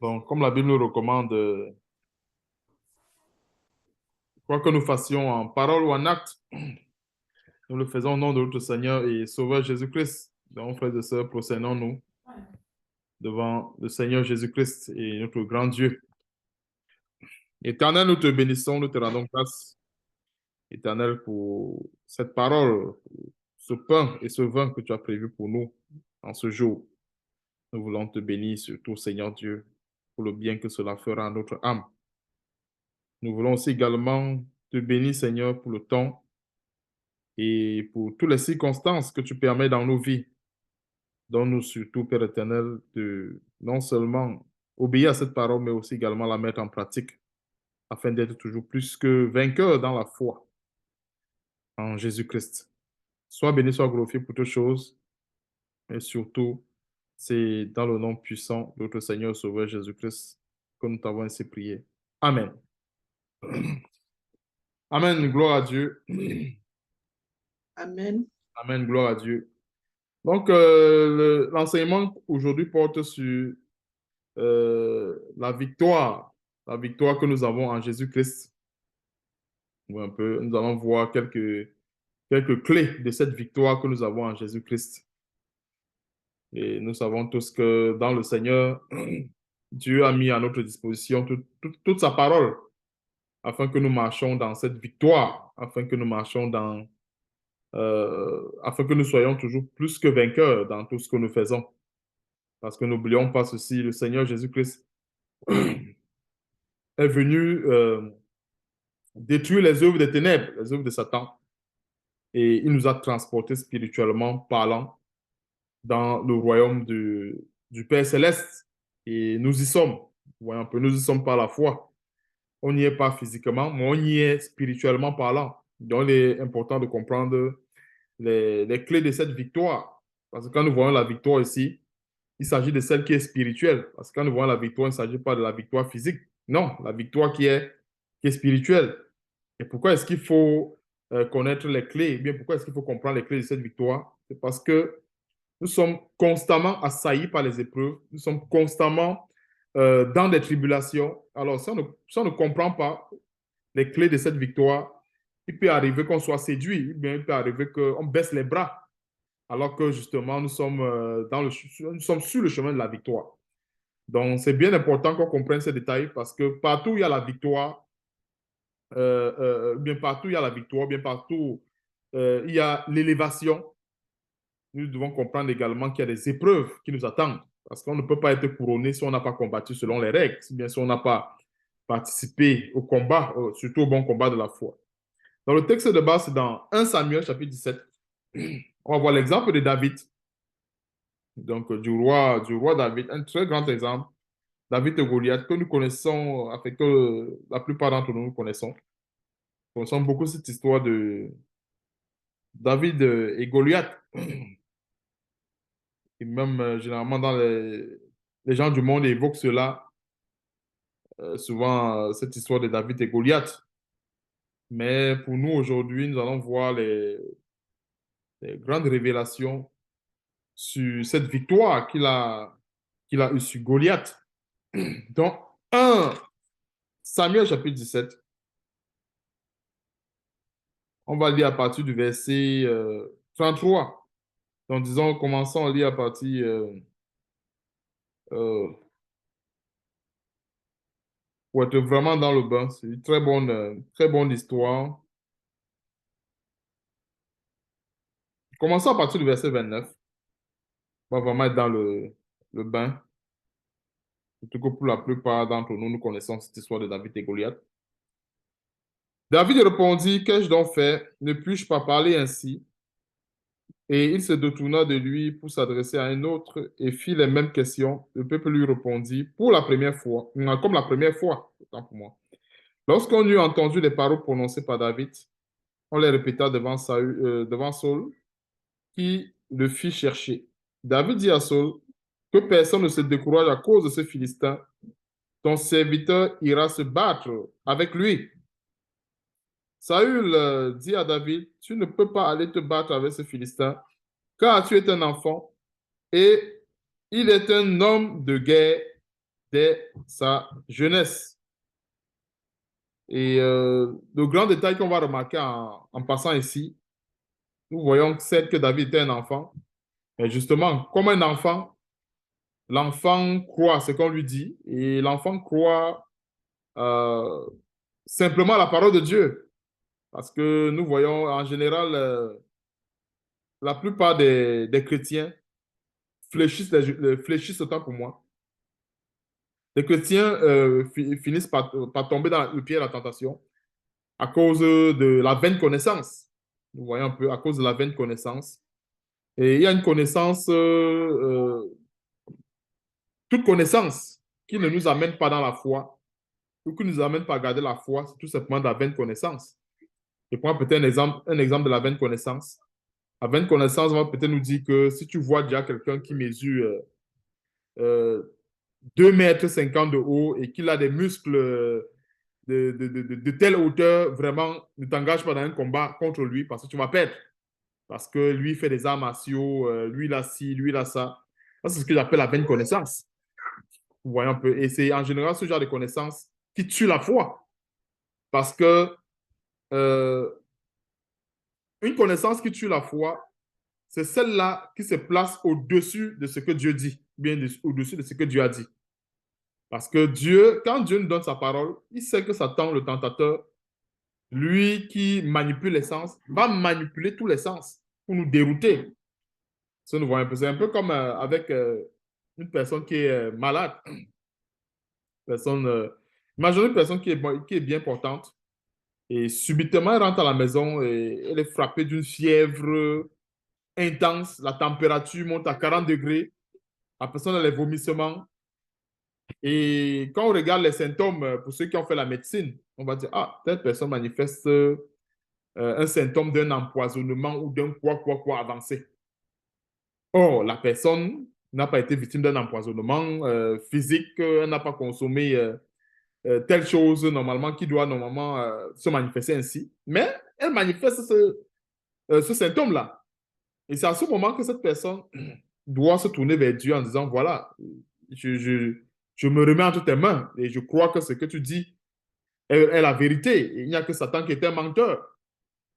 Donc, comme la Bible nous recommande, quoi que nous fassions en parole ou en acte, nous le faisons au nom de notre Seigneur et Sauveur Jésus-Christ. Donc, frères et sœurs, prosternons-nous devant le Seigneur Jésus-Christ et notre grand Dieu. Éternel, nous te bénissons, nous te rendons grâce, Éternel, pour cette parole, pour ce pain et ce vin que tu as prévu pour nous en ce jour. Nous voulons te bénir surtout, Seigneur Dieu, pour le bien que cela fera à notre âme. Nous voulons aussi également te bénir, Seigneur, pour le temps et pour toutes les circonstances que tu permets dans nos vies. Donne-nous surtout, Père éternel, de non seulement obéir à cette parole, mais aussi également la mettre en pratique, afin d'être toujours plus que vainqueur dans la foi en Jésus-Christ. Sois béni, sois glorifié pour toutes choses, et surtout, c'est dans le nom puissant de notre Seigneur Sauveur Jésus-Christ que nous t'avons ainsi prié. Amen. Amen, gloire à Dieu. Amen. Amen, gloire à Dieu. Donc, l'enseignement aujourd'hui porte sur la la victoire que nous avons en Jésus-Christ. Un peu, nous allons voir quelques clés de cette victoire que nous avons en Jésus-Christ. Et nous savons tous que dans le Seigneur, Dieu a mis à notre disposition toute sa parole afin que nous marchions dans cette victoire, afin que nous marchions afin que nous soyons toujours plus que vainqueurs dans tout ce que nous faisons. Parce que n'oublions pas ceci, le Seigneur Jésus-Christ est venu détruire les œuvres des ténèbres, les œuvres de Satan. Et il nous a transportés spirituellement parlant dans le royaume du Père céleste. Et nous y sommes. Voyons un peu, nous y sommes par la foi. On n'y est pas physiquement, mais on y est spirituellement parlant. Donc, il est important de comprendre les clés de cette victoire. Parce que quand nous voyons la victoire ici, il s'agit de celle qui est spirituelle. Parce que quand nous voyons la victoire, il ne s'agit pas de la victoire physique. Non, la victoire qui est spirituelle. Et pourquoi est-ce qu'il faut connaître les clés? Eh bien, pourquoi est-ce qu'il faut comprendre les clés de cette victoire? C'est parce que nous sommes constamment assaillis par les épreuves. Nous sommes constamment dans des tribulations. Alors, si on ne comprend pas les clés de cette victoire, il peut arriver qu'on soit séduit, ou bien il peut arriver qu'on baisse les bras, alors que justement, nous sommes sur le chemin de la victoire. Donc, c'est bien important qu'on comprenne ces détails parce que partout où il y a la victoire, bien partout il y a la victoire, bien partout il y a l'élévation, nous devons comprendre également qu'il y a des épreuves qui nous attendent. Parce qu'on ne peut pas être couronné si on n'a pas combattu selon les règles, bien si on n'a pas participé au combat, surtout au bon combat de la foi. Dans le texte de base, c'est dans 1 Samuel chapitre 17. On va voir l'exemple de David, donc du roi David, un très grand exemple. David et Goliath, que nous connaissons, avec que la plupart d'entre nous connaissons. Nous connaissons beaucoup cette histoire de David et Goliath. Et même généralement dans les gens du monde évoquent cela, souvent cette histoire de David et Goliath. Mais pour nous aujourd'hui, nous allons voir les grandes révélations sur cette victoire qu'il a eue sur Goliath. Donc, 1 Samuel chapitre 17, on va lire à partir du verset 33. Donc, disons, commençons à lire à partir euh, pour être vraiment dans le bain. C'est une très bonne histoire. Commençons à partir du verset 29. On va vraiment être dans le bain. Surtout que pour la plupart d'entre nous, nous connaissons cette histoire de David et Goliath. David répondit, qu'ai-je donc fait? Ne puis-je pas parler ainsi? Et il se détourna de lui pour s'adresser à un autre et fit les mêmes questions. Le peuple lui répondit pour la première fois, comme la première fois, autant pour moi. Lorsqu'on eut entendu les paroles prononcées par David, on les répéta devant Saul, qui le fit chercher. David dit à Saul que personne ne se décourage à cause de ce Philistin. Ton serviteur ira se battre avec lui. Saül dit à David, tu ne peux pas aller te battre avec ce Philistin, car tu es un enfant et il est un homme de guerre dès sa jeunesse. Et le grand détail qu'on va remarquer en passant ici, nous voyons certes que David était un enfant, mais justement, comme un enfant, l'enfant croit ce qu'on lui dit et l'enfant croit euh, simplement à la parole de Dieu. Parce que nous voyons en général, la plupart des chrétiens fléchissent autant pour moi. Les chrétiens finissent par tomber dans le pied de la tentation à cause de la vaine connaissance. Vous voyez un peu, à cause de la vaine connaissance. Et il y a une connaissance, toute connaissance qui ne nous amène pas dans la foi, ou qui ne nous amène pas à garder la foi, c'est tout simplement de la vaine connaissance. Je prends peut-être un exemple de la vaine connaissance. La vaine connaissance va peut-être nous dire que si tu vois déjà quelqu'un qui mesure 2,50 m de haut et qu'il a des muscles de telle hauteur, vraiment, ne t'engage pas dans un combat contre lui parce que tu vas perdre. Parce que lui fait des arts martiaux, lui il a ci, lui il a ça. Ça, c'est ce que j'appelle la vaine connaissance. Vous voyez un peu. Et c'est en général ce genre de connaissance qui tue la foi. Parce que euh, une connaissance qui tue la foi, c'est celle-là qui se place au-dessus de ce que Dieu dit, bien au-dessus de ce que Dieu a dit. Parce que Dieu, quand Dieu nous donne sa parole, il sait que Satan, le tentateur, lui qui manipule les sens, va manipuler tous les sens pour nous dérouter. Ça nous voit un peu. C'est un peu comme avec une personne qui est malade. Personne, imaginez une personne qui est bien portante et subitement elle rentre à la maison et elle est frappée d'une fièvre intense. La température monte à 40 degrés. La personne a les vomissements. Et quand on regarde les symptômes, pour ceux qui ont fait la médecine, on va dire, ah, telle personne manifeste un symptôme d'un empoisonnement ou d'un quoi avancé. Or, la personne n'a pas été victime d'un empoisonnement physique, elle n'a pas consommé telle chose normalement qui doit normalement se manifester ainsi, mais elle manifeste ce symptôme-là. Et c'est à ce moment que cette personne doit se tourner vers Dieu en disant, voilà, je, je, je me remets entre tes mains et je crois que ce que tu dis est la vérité. Et il n'y a que Satan qui est un menteur.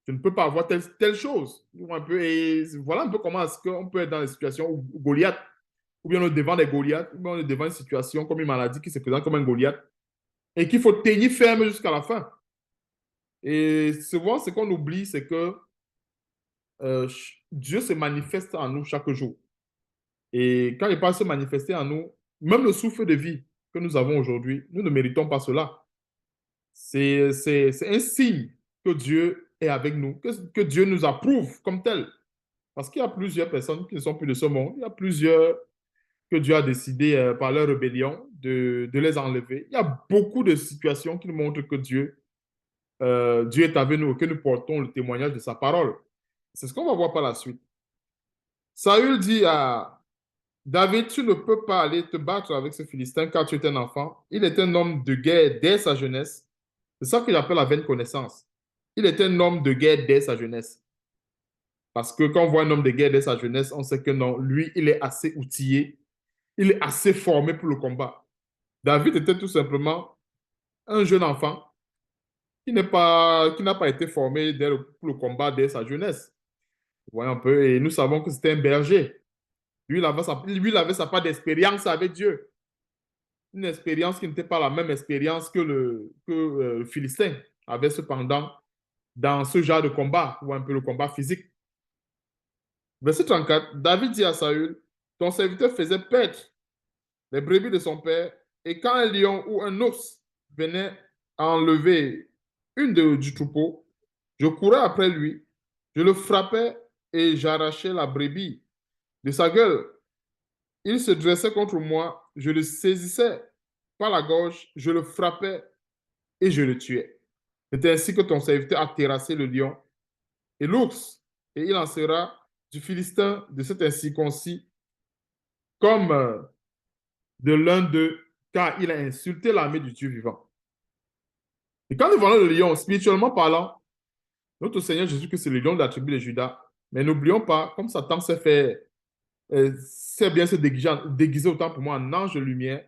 Je ne peux pas avoir telle chose. Et voilà un peu comment est-ce qu'on peut être dans des situations où Goliath, ou bien on est devant des Goliaths, ou bien on est devant une situation comme une maladie qui se présente comme un Goliath, et qu'il faut tenir ferme jusqu'à la fin. Et souvent, ce qu'on oublie, c'est que Dieu se manifeste en nous chaque jour. Et quand il parle de se manifester en nous, même le souffle de vie que nous avons aujourd'hui, nous ne méritons pas cela. C'est un signe que Dieu est avec nous, que Dieu nous approuve comme tel. Parce qu'il y a plusieurs personnes qui ne sont plus de ce monde. Il y a plusieurs que Dieu a décidé par leur rébellion de les enlever. Il y a beaucoup de situations qui nous montrent que Dieu est avec nous et que nous portons le témoignage de sa parole. C'est ce qu'on va voir par la suite. Saül dit à David, tu ne peux pas aller te battre avec ce Philistin car tu es un enfant. Il est un homme de guerre dès sa jeunesse. C'est ça que j'appelle la vaine connaissance. Il est un homme de guerre dès sa jeunesse. Parce que quand on voit un homme de guerre dès sa jeunesse, on sait que non, lui, il est assez outillé, il est assez formé pour le combat. David était tout simplement un jeune enfant qui n'a pas été formé pour le combat dès sa jeunesse. Vous voyez un peu, et nous savons que c'était un berger. Lui, il avait sa part d'expérience avec Dieu. Une expérience qui n'était pas la même expérience que le Philistin avait cependant dans ce genre de combat, ou un peu le combat physique. Verset 34, David dit à Saül, ton serviteur faisait perdre les brebis de son père, et quand un lion ou un ours venait enlever du troupeau, je courais après lui, je le frappais et j'arrachais la brebis de sa gueule. Il se dressait contre moi, je le saisissais par la gorge, je le frappais et je le tuais. C'est ainsi que ton serviteur a terrassé le lion et l'ours, et il en sera du Philistin de cet incirconcis comme de l'un d'eux, car il a insulté l'armée du Dieu vivant. Et quand nous voyons le lion, spirituellement parlant, notre Seigneur Jésus, que c'est le lion de la tribu de Judas, mais n'oublions pas, comme Satan s'est bien se déguiser autant pour moi en ange de lumière,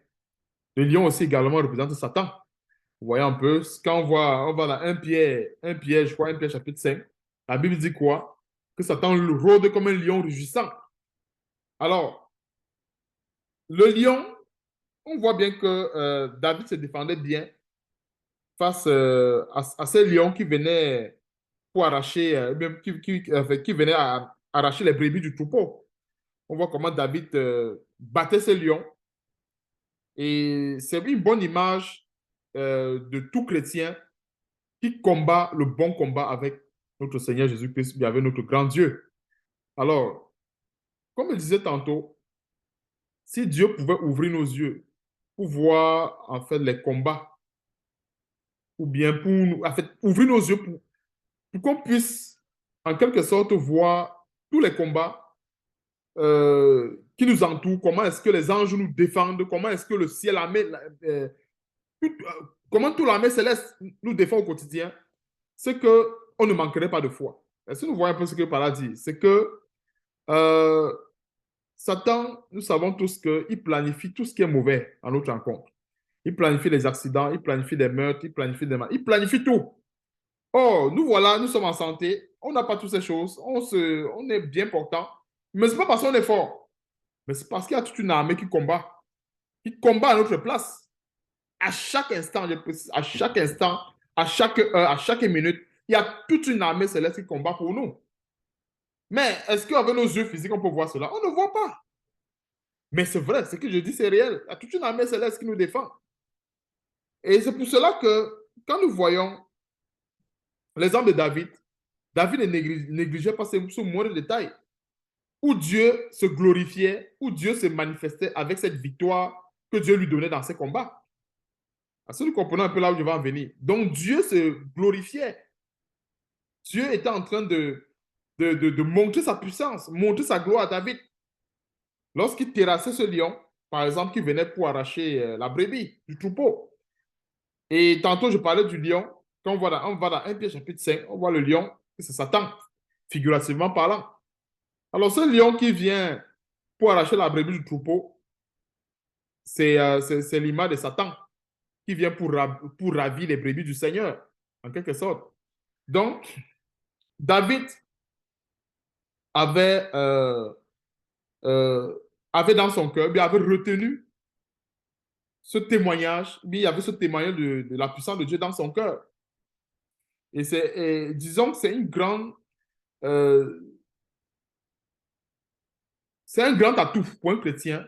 Le lion aussi également représente Satan. Vous voyez un peu, quand on va dans un Pierre, je crois, un Pierre chapitre 5, la Bible dit quoi? Que Satan rôde comme un lion rugissant. Alors, le lion, on voit bien que David se défendait bien face à ces lions qui venaient pour arracher, qui venaient arracher les brebis du troupeau. On voit comment David battait ces lions. Et c'est une bonne image de tout chrétien qui combat le bon combat avec notre Seigneur Jésus-Christ et avec notre grand Dieu. Alors, comme je disais tantôt, si Dieu pouvait ouvrir nos yeux pour voir en fait les combats, ou bien pour en fait, ouvrir nos yeux pour qu'on puisse en quelque sorte voir tous les combats qui nous entourent, comment est-ce que les anges nous défendent, comment est-ce que le ciel, tout, comment toute l'armée céleste nous défend au quotidien, c'est qu'on ne manquerait pas de foi. Est-ce que nous voyons un peu ce que par là dit? C'est que euh, Satan, nous savons tous qu'il planifie tout ce qui est mauvais à notre rencontre. Il planifie les accidents, il planifie des meurtres, il planifie des mal, il planifie tout. Or, nous voilà, nous sommes en santé, on n'a pas toutes ces choses, on est bien portant, mais ce n'est pas parce qu'on est fort, mais c'est parce qu'il y a toute une armée qui combat à notre place. À chaque instant, à chaque instant, à chaque heure, à chaque minute, il y a toute une armée céleste qui combat pour nous. Mais est-ce qu'avec nos yeux physiques, on peut voir cela? On ne voit pas. Mais c'est vrai, ce que je dis, c'est réel. Il y a toute une armée céleste qui nous défend. Et c'est pour cela que quand nous voyons l'exemple de David, David ne négligeait pas ce moindre détail, où Dieu se glorifiait, où Dieu se manifestait avec cette victoire que Dieu lui donnait dans ses combats. Est-ce que nous comprenons un peu là où je vais en venir? Donc Dieu se glorifiait. Dieu était en train de montrer sa puissance, montrer sa gloire à David. Lorsqu'il terrassait ce lion, par exemple, qui venait pour arracher la brebis du troupeau. Et tantôt, je parlais du lion. Quand on va dans 1 Pierre chapitre 5, on voit le lion, c'est Satan, figurativement parlant. Alors, ce lion qui vient pour arracher la brebis du troupeau, c'est l'image de Satan qui vient pour ravir les brebis du Seigneur, en quelque sorte. Donc, David avait, euh, euh, avait dans son cœur, bien avait retenu ce témoignage, bien il y avait ce témoignage de la puissance de Dieu dans son cœur. Disons que euh, c'est un grand atout pour un chrétien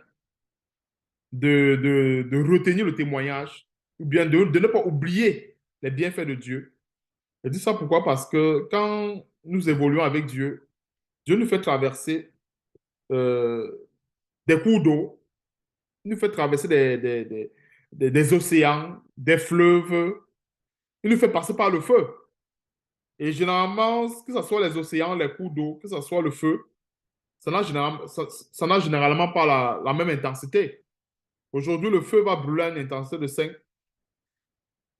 de retenir le témoignage ou bien de ne pas oublier les bienfaits de Dieu. Je dis ça pourquoi? Parce que quand nous évoluons avec Dieu, Dieu nous fait traverser euh, des cours d'eau, il nous fait traverser des océans, des fleuves, il nous fait passer par le feu. Et généralement, que ce soit les océans, les cours d'eau, que ce soit le feu, ça n'a généralement pas la même intensité. Aujourd'hui, le feu va brûler à une intensité de 5,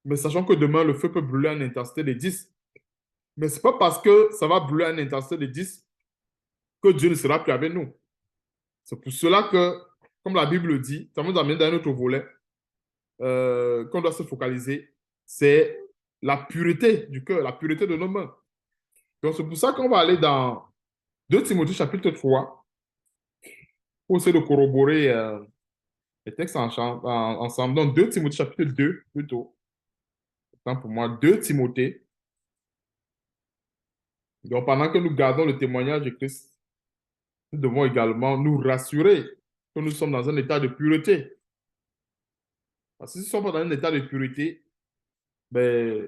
mais sachant que demain, le feu peut brûler à une intensité de 10. Mais ce n'est pas parce que ça va brûler à une intensité de 10 que Dieu ne sera plus avec nous. C'est pour cela que, comme la Bible le dit, ça nous amène dans un autre volet qu'on doit se focaliser, c'est la pureté du cœur, la pureté de nos mains. Donc, c'est pour ça qu'on va aller dans 2 Timothée chapitre 3 pour essayer de corroborer les textes ensemble. Donc, 2 Timothée chapitre 2 plutôt. Tant pour moi, 2 Timothée. Donc, pendant que nous gardons le témoignage de Christ, nous devons également nous rassurer que nous sommes dans un état de pureté. Parce que si nous ne sommes pas dans un état de pureté, ben,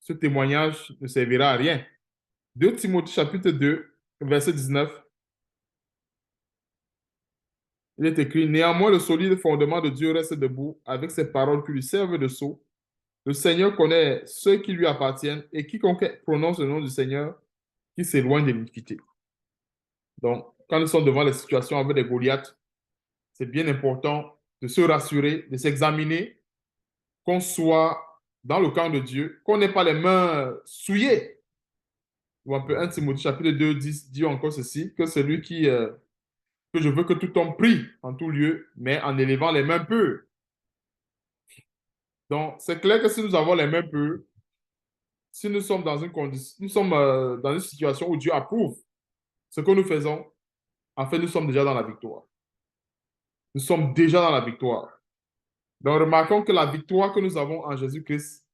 ce témoignage ne servira à rien. 2 Timothée chapitre 2, verset 19. Il est écrit, néanmoins, le solide fondement de Dieu reste debout avec ses paroles qui lui servent de sceau. Le Seigneur connaît ceux qui lui appartiennent et quiconque prononce le nom du Seigneur qui s'éloigne de l'iniquité. Donc, quand nous sommes devant les situations avec des Goliaths, c'est bien important de se rassurer, de s'examiner, qu'on soit dans le camp de Dieu, qu'on n'ait pas les mains souillées. Ou un peu 1 Timothée chapitre 2 dit encore ceci, que celui que je veux que tout homme prie en tout lieu, mais en élevant les mains pures. Donc, c'est clair que si nous avons les mains pures, si nous sommes dans une condition, nous sommes dans une situation où Dieu approuve ce que nous faisons, en fait, nous sommes déjà dans la victoire. Nous sommes déjà dans la victoire. Donc, remarquons que la victoire que nous avons en Jésus-Christ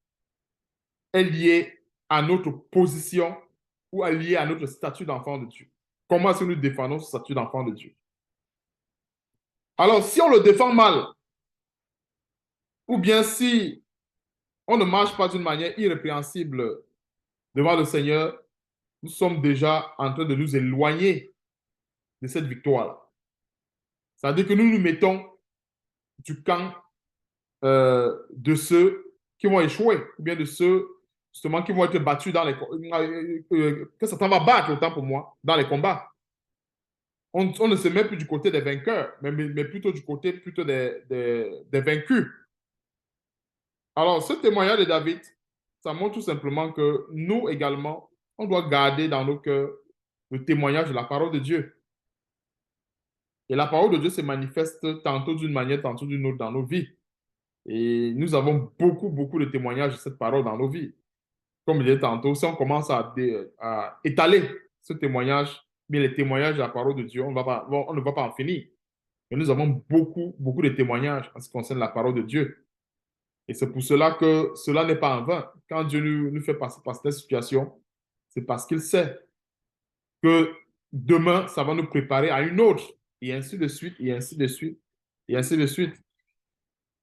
est liée à notre position ou est liée à notre statut d'enfant de Dieu. Comment est-ce que nous défendons ce statut d'enfant de Dieu? Alors, si on le défend mal, ou bien si on ne marche pas d'une manière irrépréhensible devant le Seigneur, nous sommes déjà en train de nous éloigner de cette victoire-là. C'est-à-dire que nous nous mettons du camp de ceux qui vont échouer, ou bien de ceux justement qui vont être battus dans les que Satan va battre autant pour moi dans les combats. On ne se met plus du côté des vainqueurs, mais plutôt du côté plutôt des vaincus. Alors, ce témoignage de David, ça montre tout simplement que nous également, on doit garder dans nos cœurs le témoignage de la parole de Dieu. Et la parole de Dieu se manifeste tantôt d'une manière, tantôt d'une autre dans nos vies. Et nous avons beaucoup de témoignages de cette parole dans nos vies. Comme je disais tantôt, si on commence à étaler ce témoignage, bien les témoignages de la parole de Dieu, on ne va pas en finir. Et nous avons beaucoup de témoignages en ce qui concerne la parole de Dieu. Et c'est pour cela que cela n'est pas en vain. Quand Dieu nous fait passer par cette situation, c'est parce qu'il sait que demain, ça va nous préparer à une autre. Et ainsi de suite, et ainsi de suite, et ainsi de suite.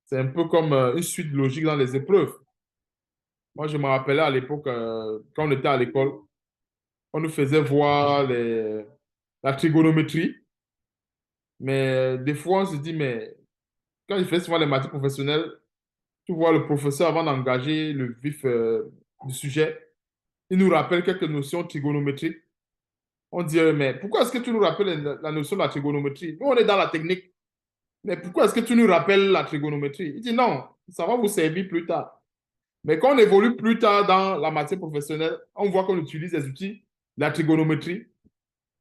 C'est un peu comme une suite logique dans les épreuves. Moi, je me rappelais à l'époque, quand on était à l'école, on nous faisait voir la trigonométrie. Mais des fois, on se dit, mais quand il fait souvent les matières professionnelles, tu vois le professeur, avant d'engager le vif du sujet, il nous rappelle quelques notions trigonométriques. On dit, mais pourquoi est-ce que tu nous rappelles la notion de la trigonométrie? Nous, on est dans la technique. Mais pourquoi est-ce que tu nous rappelles la trigonométrie? Il dit, non, ça va vous servir plus tard. Mais quand on évolue plus tard dans la matière professionnelle, on voit qu'on utilise les outils de la trigonométrie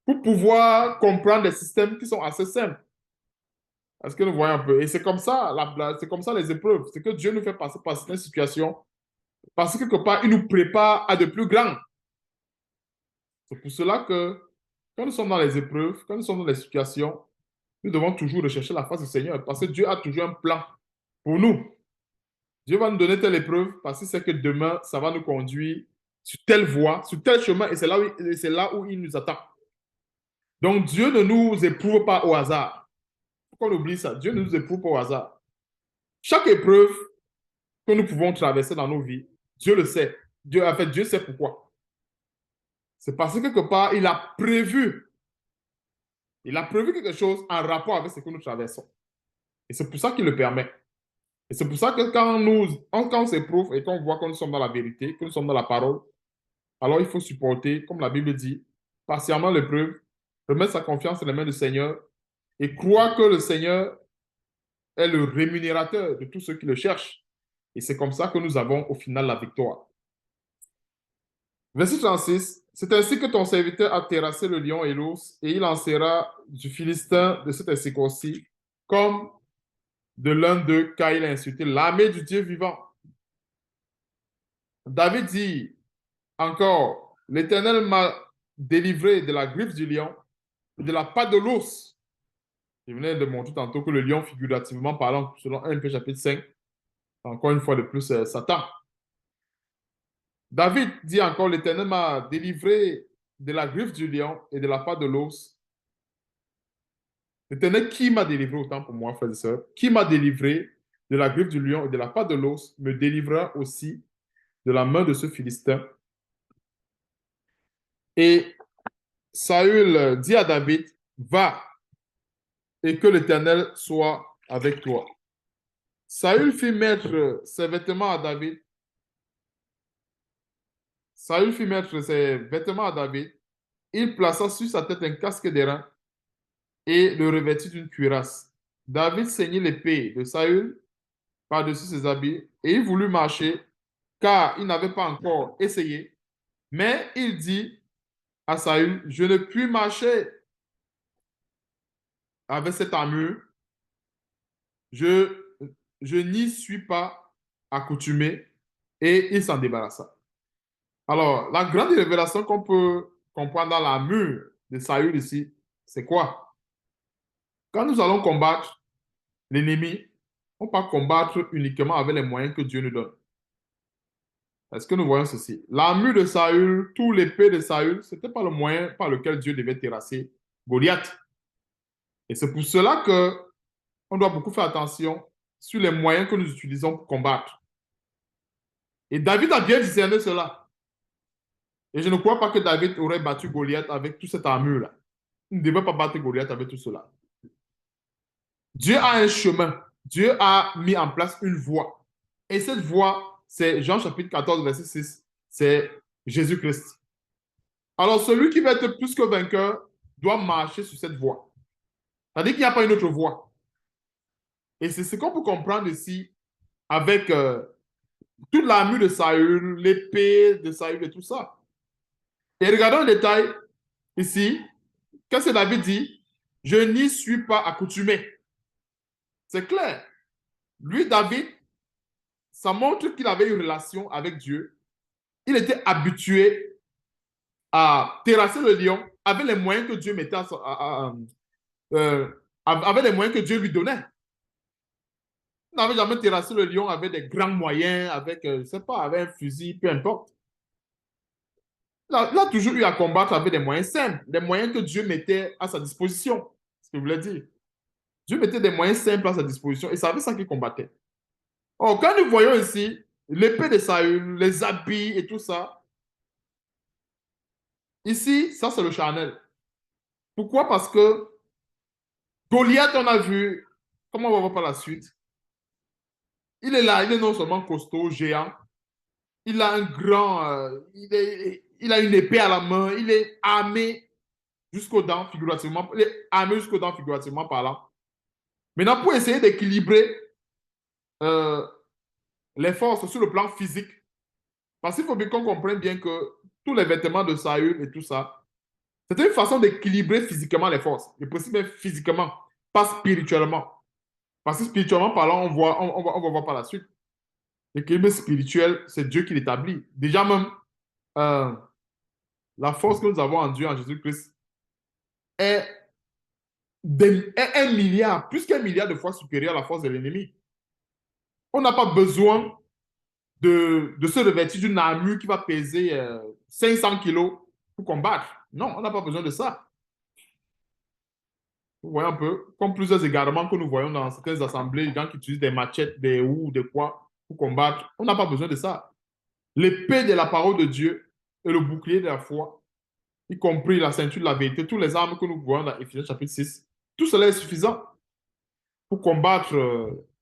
pour pouvoir comprendre des systèmes qui sont assez simples. Est-ce que nous voyons un peu? Et c'est comme ça, c'est comme ça les épreuves. C'est que Dieu nous fait passer par certaines situations parce que quelque part, il nous prépare à de plus grands. C'est pour cela que quand nous sommes dans les épreuves, quand nous sommes dans les situations, nous devons toujours rechercher la face du Seigneur parce que Dieu a toujours un plan pour nous. Dieu va nous donner telle épreuve parce qu'il sait que demain, ça va nous conduire sur telle voie, sur tel chemin, et c'est là où il nous attend. Donc, Dieu ne nous éprouve pas au hasard. Il faut qu'on oublie ça. Dieu ne nous éprouve pas au hasard. Chaque épreuve que nous pouvons traverser dans nos vies, Dieu le sait. En fait, Dieu sait pourquoi. C'est parce que quelque part, il a prévu. Il a prévu quelque chose en rapport avec ce que nous traversons. Et c'est pour ça qu'il le permet. Et c'est pour ça que quand on s'éprouve et qu'on voit que nous sommes dans la vérité, que nous sommes dans la parole, alors il faut supporter, comme la Bible dit, patiemment l'épreuve, remettre sa confiance dans les mains du Seigneur et croire que le Seigneur est le rémunérateur de tous ceux qui le cherchent. Et c'est comme ça que nous avons au final la victoire. Verset 36. C'est ainsi que ton serviteur a terrassé le lion et l'ours, et il en sera du Philistin de cet incirconcis, comme de l'un d'eux, car il a insulté l'armée du Dieu vivant. David dit encore, l'Éternel m'a délivré de la griffe du lion et de la patte de l'ours. Je venais de montrer tantôt que le lion, figurativement parlant, selon 1 chapitre 5, encore une fois de plus, Satan. David dit encore, l'Éternel m'a délivré de la griffe du lion et de la patte de l'ours. L'Éternel qui m'a délivré, autant pour moi, frères et sœurs, qui m'a délivré de la griffe du lion et de la patte de l'ours, me délivrera aussi de la main de ce Philistin. Et Saül dit à David, va et que l'Éternel soit avec toi. Saül fit mettre ses vêtements à David. Saül fit mettre ses vêtements à David. Il plaça sur sa tête un casque d'airain et le revêtit d'une cuirasse. David ceignit l'épée de Saül par-dessus ses habits et il voulut marcher car il n'avait pas encore essayé. Mais il dit à Saül, je ne puis marcher avec cette armure. Je, je n'y suis pas accoutumé et il s'en débarrassa. Alors, la grande révélation qu'on peut comprendre dans l'armure de Saül ici, c'est quoi? Quand nous allons combattre l'ennemi, on ne peut pas combattre uniquement avec les moyens que Dieu nous donne. Est-ce que nous voyons ceci? L'armure de Saül, tout l'épée de Saül, ce n'était pas le moyen par lequel Dieu devait terrasser Goliath. Et c'est pour cela que on doit beaucoup faire attention sur les moyens que nous utilisons pour combattre. Et David a bien discerné cela. Et je ne crois pas que David aurait battu Goliath avec toute cette armure-là. Il ne devait pas battre Goliath avec tout cela. Dieu a un chemin. Dieu a mis en place une voie. Et cette voie, c'est Jean chapitre 14, verset 6. C'est Jésus-Christ. Alors, celui qui va être plus que vainqueur doit marcher sur cette voie. C'est-à-dire qu'il n'y a pas une autre voie. Et c'est ce qu'on peut comprendre ici avec toute l'armure de Saül, l'épée de Saül et tout ça. Et regardons le détail ici. Qu'est-ce que David dit? Je n'y suis pas accoutumé. C'est clair. Lui, David, ça montre qu'il avait une relation avec Dieu. Il était habitué à terrasser le lion avec les moyens que Dieu mettait avec les moyens que Dieu lui donnait. Il n'avait jamais terrassé le lion avec des grands moyens, avec, je ne sais pas, avec un fusil, peu importe. Il a toujours eu à combattre avec des moyens simples, des moyens que Dieu mettait à sa disposition. C'est ce que je voulais dire. Dieu mettait des moyens simples à sa disposition et c'est avec ça qu'il combattait. Or, quand nous voyons ici l'épée de Saül, les habits et tout ça, ici, ça c'est le charnel. Pourquoi? Parce que Goliath, on a vu, comment on va voir par la suite, il est là, il est non seulement costaud, géant, il a un grand, il a une épée à la main, il est armé jusqu'aux dents, figurativement, il est armé jusqu'aux dents, figurativement parlant. Maintenant, pour essayer d'équilibrer euh, les forces sur le plan physique, parce qu'il faut bien qu'on comprenne bien que tous les vêtements de Saül et tout ça, c'était une façon d'équilibrer physiquement les forces. Je précise bien physiquement, pas spirituellement. Parce que spirituellement parlant, on va voir par la suite. L'équilibre spirituel, c'est Dieu qui l'établit. Déjà même, euh, la force que nous avons en Dieu, en Jésus-Christ, est, est 1 milliard, plus qu'1 milliard de fois supérieure à la force de l'ennemi. On n'a pas besoin de se revêtir d'une armure qui va peser 500 kilos pour combattre. Non, on n'a pas besoin de ça. Vous voyez un peu, comme plusieurs égarements que nous voyons dans certaines assemblées, les gens qui utilisent des machettes, des houes, des quoi pour combattre. On n'a pas besoin de ça. L'épée de la parole de Dieu et le bouclier de la foi, y compris la ceinture de la vérité, tous les armes que nous voyons dans Éphésiens chapitre 6, tout cela est suffisant pour combattre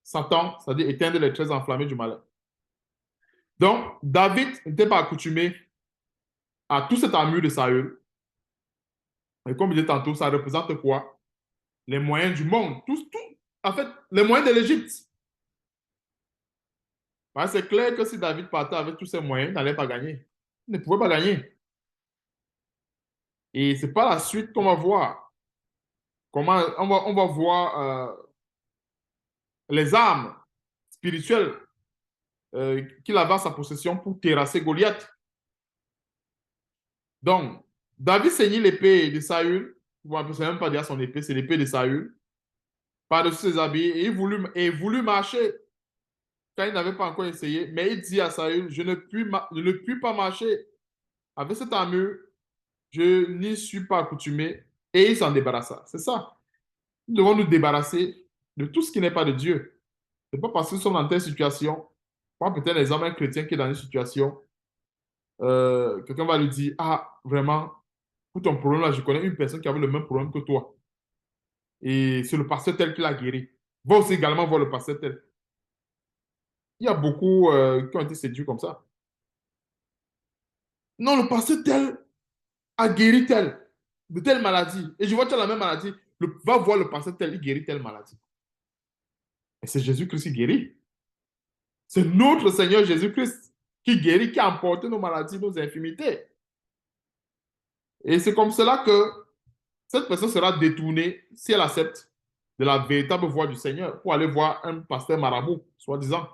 Satan, c'est-à-dire éteindre les traits enflammés du malin. Donc, David n'était pas accoutumé à toute cette armure de Saül. Et comme je disais tantôt, ça représente quoi? Les moyens du monde. En fait, les moyens de l'Égypte. Ben, c'est clair que si David partait avec tous ces moyens, il n'allait pas gagner. Il ne pouvait pas gagner. Et c'est par la suite qu'on va voir comment on va voir les armes spirituelles qu'il avait à sa possession pour terrasser Goliath. Donc, David saignit l'épée de Saül. Bon, ne peut même pas dire son épée, c'est l'épée de Saül. Par-dessus ses habits. Et il voulut marcher quand il n'avait pas encore essayé. Mais il dit à Saül, je ne puis pas marcher avec cette armure. Je n'y suis pas accoutumé. Et il s'en débarrassa. C'est ça. Nous devons nous débarrasser de tout ce qui n'est pas de Dieu. Ce n'est pas parce que nous sommes dans telle situation. Moi, peut-être les hommes, un chrétien qui est dans une situation, quelqu'un va lui dire, ah, vraiment, pour ton problème là, je connais une personne qui avait le même problème que toi. Et c'est le pasteur tel qui l'a guéri. Va aussi également voir le pasteur tel. Il y a beaucoup qui ont été séduits comme ça. Non, le pasteur tel a guéri tel, de telle maladie. Et je vois que tu as la même maladie. Va voir le pasteur tel, il guérit telle maladie. Et c'est Jésus-Christ qui guérit. C'est notre Seigneur Jésus-Christ qui guérit, qui a emporté nos maladies, nos infirmités. Et c'est comme cela que cette personne sera détournée si elle accepte de la véritable voie du Seigneur pour aller voir un pasteur marabout, soi-disant.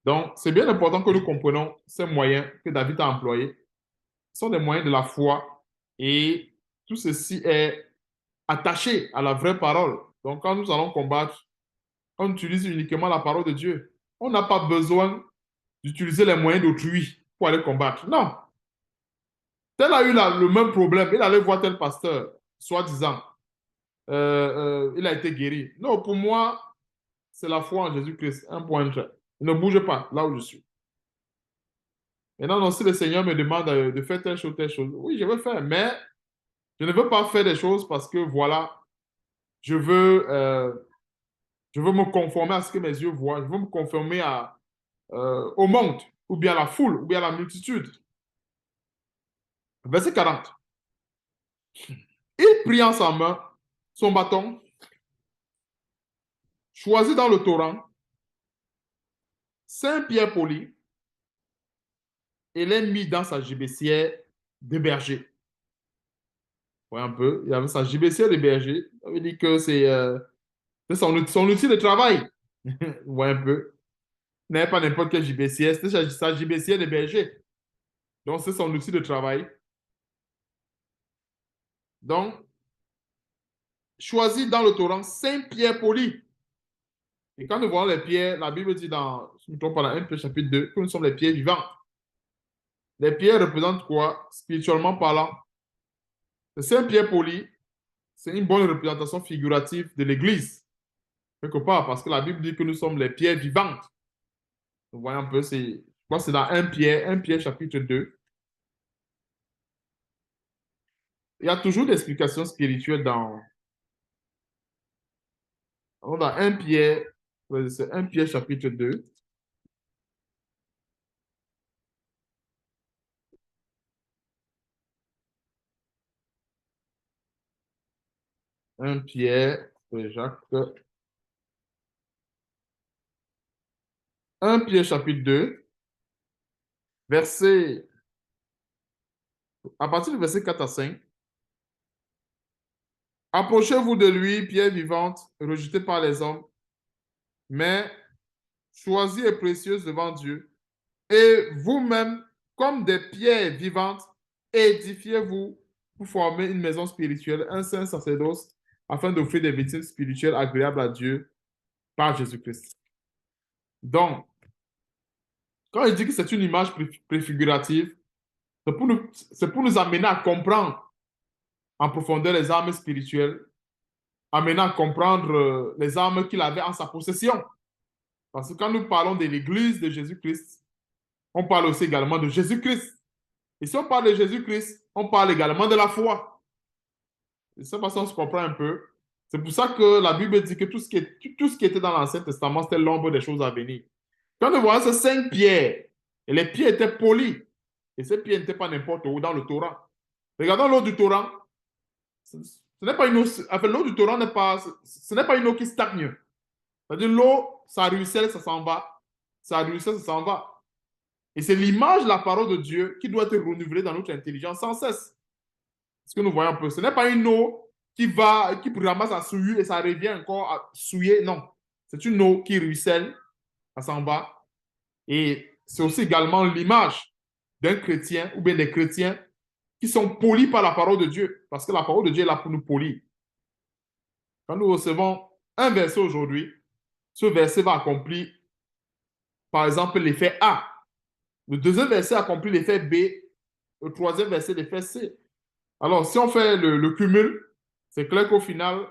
Donc, c'est bien important que nous comprenions ces moyens que David a employés. Ce sont des moyens de la foi et tout ceci est attaché à la vraie parole. Donc, quand nous allons combattre, on utilise uniquement la parole de Dieu. On n'a pas besoin d'utiliser les moyens d'autrui pour aller combattre. Non. Tel a eu le même problème. Il allait voir tel pasteur, soi-disant. Il a été guéri. Non, pour moi, c'est la foi en Jésus-Christ. Un point. Ne bouge pas là où je suis. Maintenant, non, si le Seigneur me demande de faire telle chose, oui, je vais faire. Mais je ne veux pas faire des choses parce que, voilà, je veux, euh, je veux me conformer à ce que mes yeux voient. Je veux me conformer au monde, ou bien à la foule, ou bien à la multitude. Verset 40. Il prit en sa main son bâton, choisit dans le torrent 5 pierres polies et les mit dans sa gibecière de berger. Ouais, un peu. Il avait sa gibecière de berger. Ça veut dire que c'est son outil de travail. Ouais, un peu. N'est pas n'importe quel gibecière, c'est sa gibecière de berger. Donc, c'est son outil de travail. Donc, choisit dans le torrent 5 pierres polies. Et quand nous voyons les pierres, la Bible dit dans, je ne me trompe pas, dans 1 Pierre chapitre 2, que nous sommes les pierres vivantes. Les pierres représentent quoi? Spirituellement parlant. Les 5 pierres polies, c'est une bonne représentation figurative de l'Église, quelque part, parce que la Bible dit que nous sommes les pierres vivantes. Vous voyez un peu, je crois que c'est dans 1 Pierre chapitre 2. Il y a toujours des explications spirituelles dans 1 Pierre, c'est 1 Pierre chapitre 2. 1 Pierre, Jacques. 1 Pierre chapitre 2, verset, à partir du verset 4 à 5. Approchez-vous de lui, pierre vivante, rejetée par les hommes, mais choisie et précieuse devant Dieu. Et vous-même, comme des pierres vivantes, édifiez-vous pour former une maison spirituelle, un saint sacerdoce, afin d'offrir des victimes spirituelles agréables à Dieu par Jésus-Christ. Donc, quand il dit que c'est une image préfigurative, c'est pour nous amener à comprendre en profondeur les armes spirituelles, amener à comprendre les armes qu'il avait en sa possession. Parce que quand nous parlons de l'Église de Jésus-Christ, on parle aussi également de Jésus-Christ. Et si on parle de Jésus-Christ, on parle également de la foi. De cette façon, on se comprend un peu. C'est pour ça que la Bible dit que tout ce qui était dans l'Ancien Testament, c'était l'ombre des choses à venir. Quand nous voyons ces 5 pierres, et les pierres étaient polies, et ces pierres n'étaient pas n'importe où dans le torrent. Regardons l'eau du torrent. Ce n'est pas une eau, enfin, l'eau du torrent ce n'est pas une eau qui stagne. C'est-à-dire l'eau, ça ruisselle, ça s'en va. Ça ruisselle, ça s'en va. Et c'est l'image de la parole de Dieu qui doit être renouvelée dans notre intelligence sans cesse. Ce que nous voyons un peu. Ce n'est pas une eau qui ramasse à souiller et ça revient encore à souiller. Non. C'est une eau qui ruisselle, ça s'en va. Et c'est aussi également l'image d'un chrétien ou bien des chrétiens qui sont polis par la parole de Dieu. Parce que la parole de Dieu est là pour nous polir. Quand nous recevons un verset aujourd'hui, ce verset va accomplir, par exemple, l'effet A. Le deuxième verset accomplit l'effet B. Le troisième verset, l'effet C. Alors, si on fait le cumul, c'est clair qu'au final,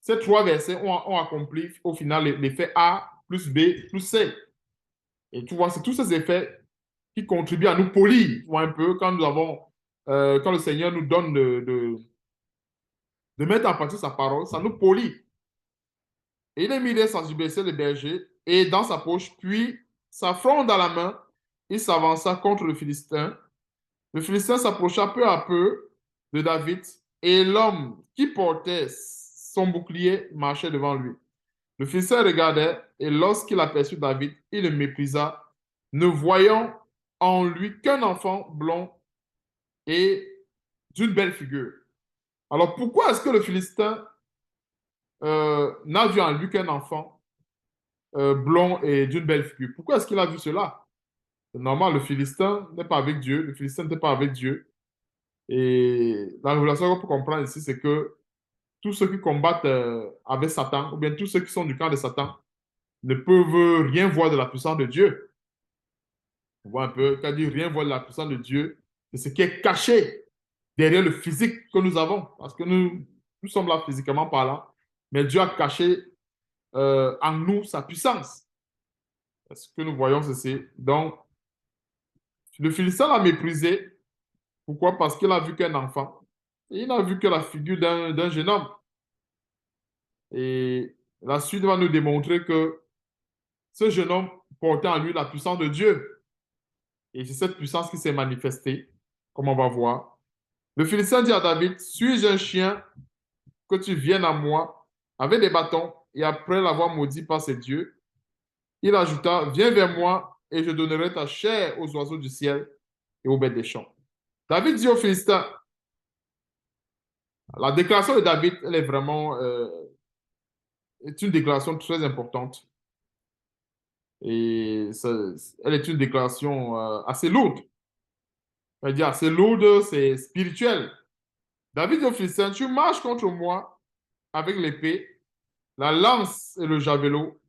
ces 3 versets ont accompli au final l'effet A plus B plus C. Et tu vois, c'est tous ces effets qui contribuent à nous polir, tu vois, un peu, quand le Seigneur nous donne de mettre en pratique sa parole, ça nous polit. Et il a mis les sensibilités de berger et dans sa poche, puis sa fronde dans la main, il s'avança contre le Philistin. Le Philistin s'approcha peu à peu de David et l'homme qui portait son bouclier marchait devant lui. Le Philistin regardait et lorsqu'il aperçut David, il le méprisa, ne voyant en lui qu'un enfant blond et d'une belle figure. Alors pourquoi est-ce que le Philistin n'a vu en lui qu'un enfant? blond et d'une belle figure. Pourquoi est-ce qu'il a vu cela? C'est normal, le Philistin n'est pas avec Dieu, le Philistin n'était pas avec Dieu. Et la révélation qu'on peut comprendre ici, c'est que tous ceux qui combattent avec Satan, ou bien tous ceux qui sont du camp de Satan, ne peuvent rien voir de la puissance de Dieu. On voit un peu, quand dit rien voir de la puissance de Dieu, c'est ce qui est caché derrière le physique que nous avons. Parce que nous sommes là physiquement parlant, mais Dieu a caché en nous sa puissance. Ce que nous voyons, c'est donc, le Philistin l'a méprisé. Pourquoi? Parce qu'il a vu qu'un enfant. Et il n'a vu que la figure d'un jeune homme. Et la suite va nous démontrer que ce jeune homme portait en lui la puissance de Dieu. Et c'est cette puissance qui s'est manifestée, comme on va voir. Le Philistin dit à David, suis-je un chien que tu viennes à moi avec des bâtons? Et après l'avoir maudit par ses dieux, il ajouta, viens vers moi et je donnerai ta chair aux oiseaux du ciel et aux bêtes des champs. David dit aux Philistins, la déclaration de David, elle est vraiment est une déclaration très importante. Et elle est une déclaration assez lourde. C'est-à-dire assez lourde, c'est spirituel. David dit aux Philistins, tu marches contre moi avec l'épée, la lance et le javelot,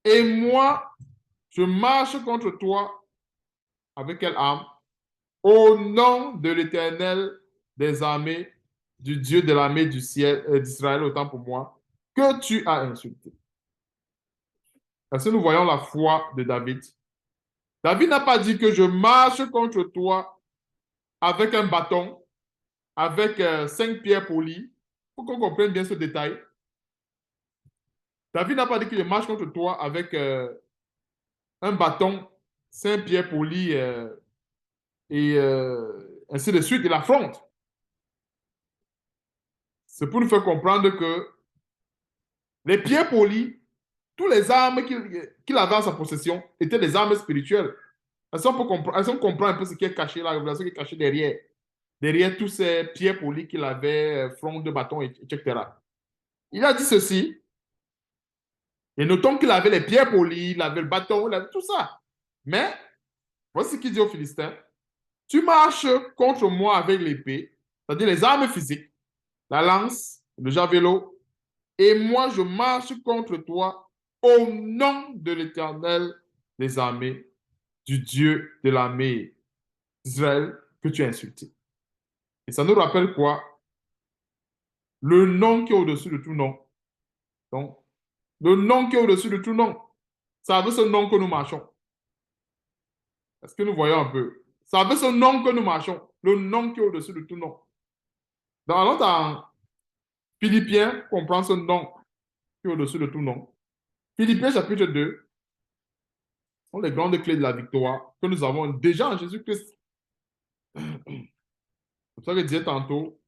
et moi, je marche contre toi avec quelle arme? Au nom de l'Éternel des armées, du Dieu de l'armée du ciel, d'Israël, autant pour moi, que tu as insulté. Parce que nous voyons la foi de David. David n'a pas dit que je marche contre toi avec un bâton, avec 5 pierres polies. Il faut qu'on comprenne bien ce détail. David n'a pas dit que je marche contre toi avec un bâton, 5 pierres polies et ainsi de suite. Il affronte. C'est pour nous faire comprendre que les pierres polies, toutes les armes qu'il avait en sa possession étaient des armes spirituelles. Est-ce qu'on comprend un peu ce qui est caché, la révélation qui est cachée derrière tous ces pierres polies qu'il avait, front de bâton, etc. Il a dit ceci, et notons qu'il avait les pierres polies, il avait le bâton, il avait tout ça. Mais, voici ce qu'il dit aux Philistins, tu marches contre moi avec l'épée, c'est-à-dire les armes physiques, la lance, le javelot, et moi je marche contre toi au nom de l'Éternel des armées, du Dieu de l'armée d'Israël que tu as insulté. Et ça nous rappelle quoi? Le nom qui est au-dessus de tout nom. Donc, le nom qui est au-dessus de tout nom. C'est avec ce nom que nous marchons. Est-ce que nous voyons un peu? C'est avec ce nom que nous marchons. Le nom qui est au-dessus de tout nom. Donc, dans Philippiens, on prend ce nom qui est au-dessus de tout nom. Philippiens chapitre 2 sont les grandes clés de la victoire que nous avons déjà en Jésus-Christ. C'est pour ça que je disais tantôt,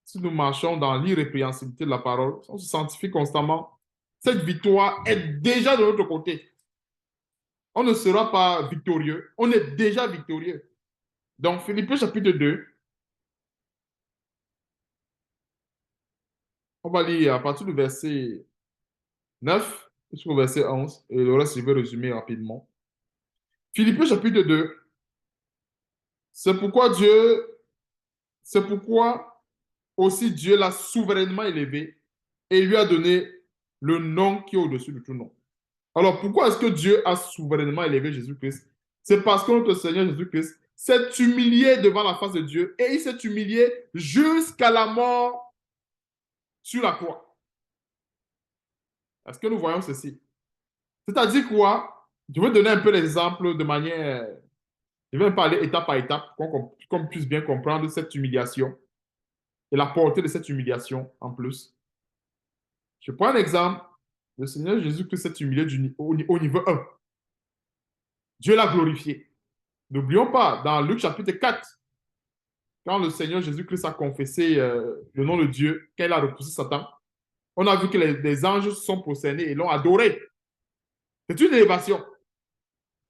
si nous marchons dans l'irrépréhensibilité de la parole, on se sanctifie constamment, cette victoire est déjà de notre côté. On ne sera pas victorieux, on est déjà victorieux. Donc, Philippiens chapitre 2, on va lire à partir du verset 9 jusqu'au verset 11, et le reste, je vais résumer rapidement. Philippiens chapitre 2, c'est pourquoi aussi Dieu l'a souverainement élevé et lui a donné le nom qui est au-dessus de tout nom. Alors, pourquoi est-ce que Dieu a souverainement élevé Jésus-Christ? C'est parce que notre Seigneur Jésus-Christ s'est humilié devant la face de Dieu et il s'est humilié jusqu'à la mort sur la croix. Est-ce que nous voyons ceci? C'est-à-dire quoi? Je vais donner un peu l'exemple de manière... Je vais parler étape par étape pour qu'on puisse bien comprendre cette humiliation et la portée de cette humiliation en plus. Je prends un exemple. Le Seigneur Jésus-Christ s'est humilié au niveau 1. Dieu l'a glorifié. N'oublions pas, dans Luc chapitre 4, quand le Seigneur Jésus-Christ a confessé le nom de Dieu, quand il a repoussé Satan, on a vu que les anges se sont prosternés et l'ont adoré. C'est une élévation.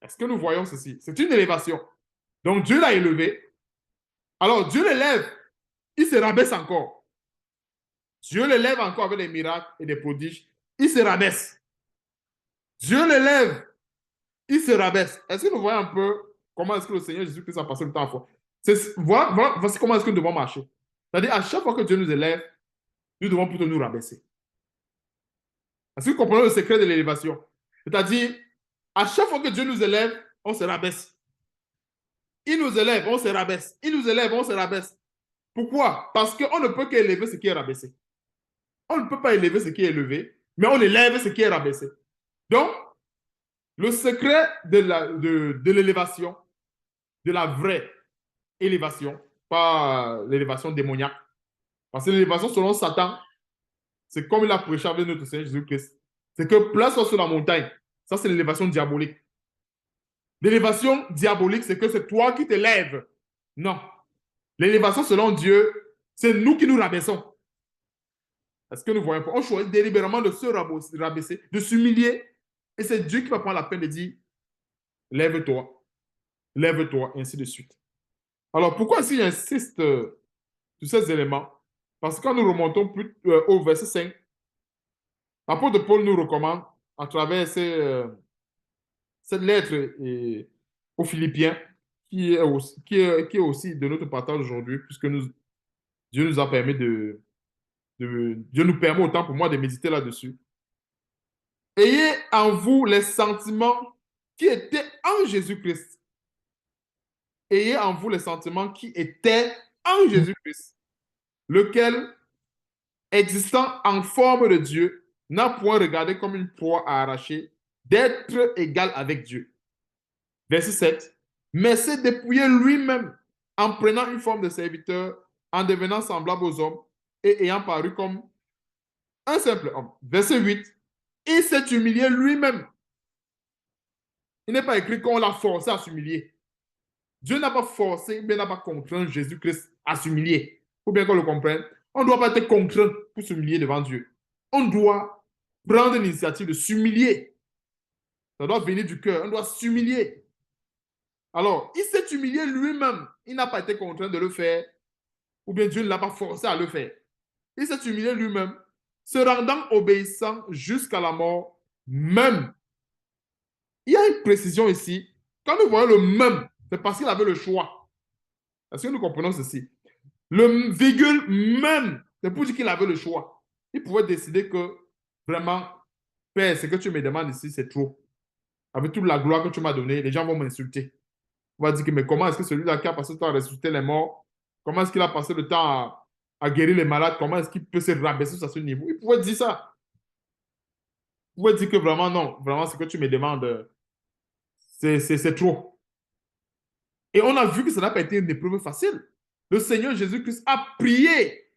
Est-ce que nous voyons ceci? C'est une élévation. Donc Dieu l'a élevé. Alors Dieu l'élève. Il se rabaisse encore. Dieu l'élève encore avec des miracles et des prodiges. Il se rabaisse. Dieu l'élève, il se rabaisse. Est-ce que nous voyons un peu comment est-ce que le Seigneur Jésus-Christ a passé le temps à faire? Voici comment est-ce que nous devons marcher. C'est-à-dire, à chaque fois que Dieu nous élève, nous devons plutôt nous rabaisser. Est-ce que vous comprenez le secret de l'élévation? C'est-à-dire, à chaque fois que Dieu nous élève, on se rabaisse. Il nous élève, on se rabaisse. Il nous élève, on se rabaisse. Pourquoi? Parce qu'on ne peut qu'élever ce qui est rabaissé. On ne peut pas élever ce qui est élevé, mais on élève ce qui est rabaissé. Donc, le secret de l'élévation, de la vraie élévation, pas l'élévation démoniaque, parce que l'élévation selon Satan, c'est comme il a prêché avec notre Seigneur Jésus-Christ. C'est que place-toi sur la montagne. Ça, c'est l'élévation diabolique. L'élévation diabolique, c'est que c'est toi qui t'élèves. Non. L'élévation selon Dieu, c'est nous qui nous rabaissons. Est-ce que nous voyons pas? On choisit délibérément de se rabaisser, de s'humilier. Et c'est Dieu qui va prendre la peine de dire, lève-toi, et ainsi de suite. Alors, pourquoi est-ce qu'il insiste sur ces éléments? Parce que quand nous remontons au verset 5, l'apôtre Paul nous recommande, à travers cette lettre aux Philippiens, qui est aussi de notre partage aujourd'hui, puisque Dieu nous a permis Dieu nous permet autant pour moi de méditer là-dessus. Ayez en vous les sentiments qui étaient en Jésus-Christ. Ayez en vous les sentiments qui étaient en Jésus-Christ, lequel, existant en forme de Dieu, n'a point regardé comme une proie à arracher d'être égal avec Dieu. Verset 7. Mais s'est dépouillé lui-même en prenant une forme de serviteur, en devenant semblable aux hommes et ayant paru comme un simple homme. Verset 8. Il s'est humilié lui-même. Il n'est pas écrit qu'on l'a forcé à s'humilier. Dieu n'a pas forcé, mais n'a pas contraint Jésus-Christ à s'humilier. Il faut bien qu'on le comprenne. On ne doit pas être contraint pour s'humilier devant Dieu. On doit prendre l'initiative de s'humilier. Ça doit venir du cœur. On doit s'humilier. Alors, il s'est humilié lui-même. Il n'a pas été contraint de le faire, ou bien Dieu ne l'a pas forcé à le faire. Il s'est humilié lui-même, se rendant obéissant jusqu'à la mort même. Il y a une précision ici. Quand nous voyons le même, c'est parce qu'il avait le choix. Est-ce que nous comprenons ceci? Le virgule même, c'est pour dire qu'il avait le choix. Il pouvait décider que vraiment, Père, ce que tu me demandes ici, c'est trop. Avec toute la gloire que tu m'as donnée, les gens vont m'insulter. On va dire que, mais comment est-ce que celui-là qui a passé le temps à ressusciter les morts, comment est-ce qu'il a passé le temps à guérir les malades, comment est-ce qu'il peut se rabaisser à ce niveau? Il pouvait dire ça. Il pouvait dire que vraiment, non, vraiment, ce que tu me demandes, c'est trop. Et on a vu que ça n'a pas été une épreuve facile. Le Seigneur Jésus-Christ a prié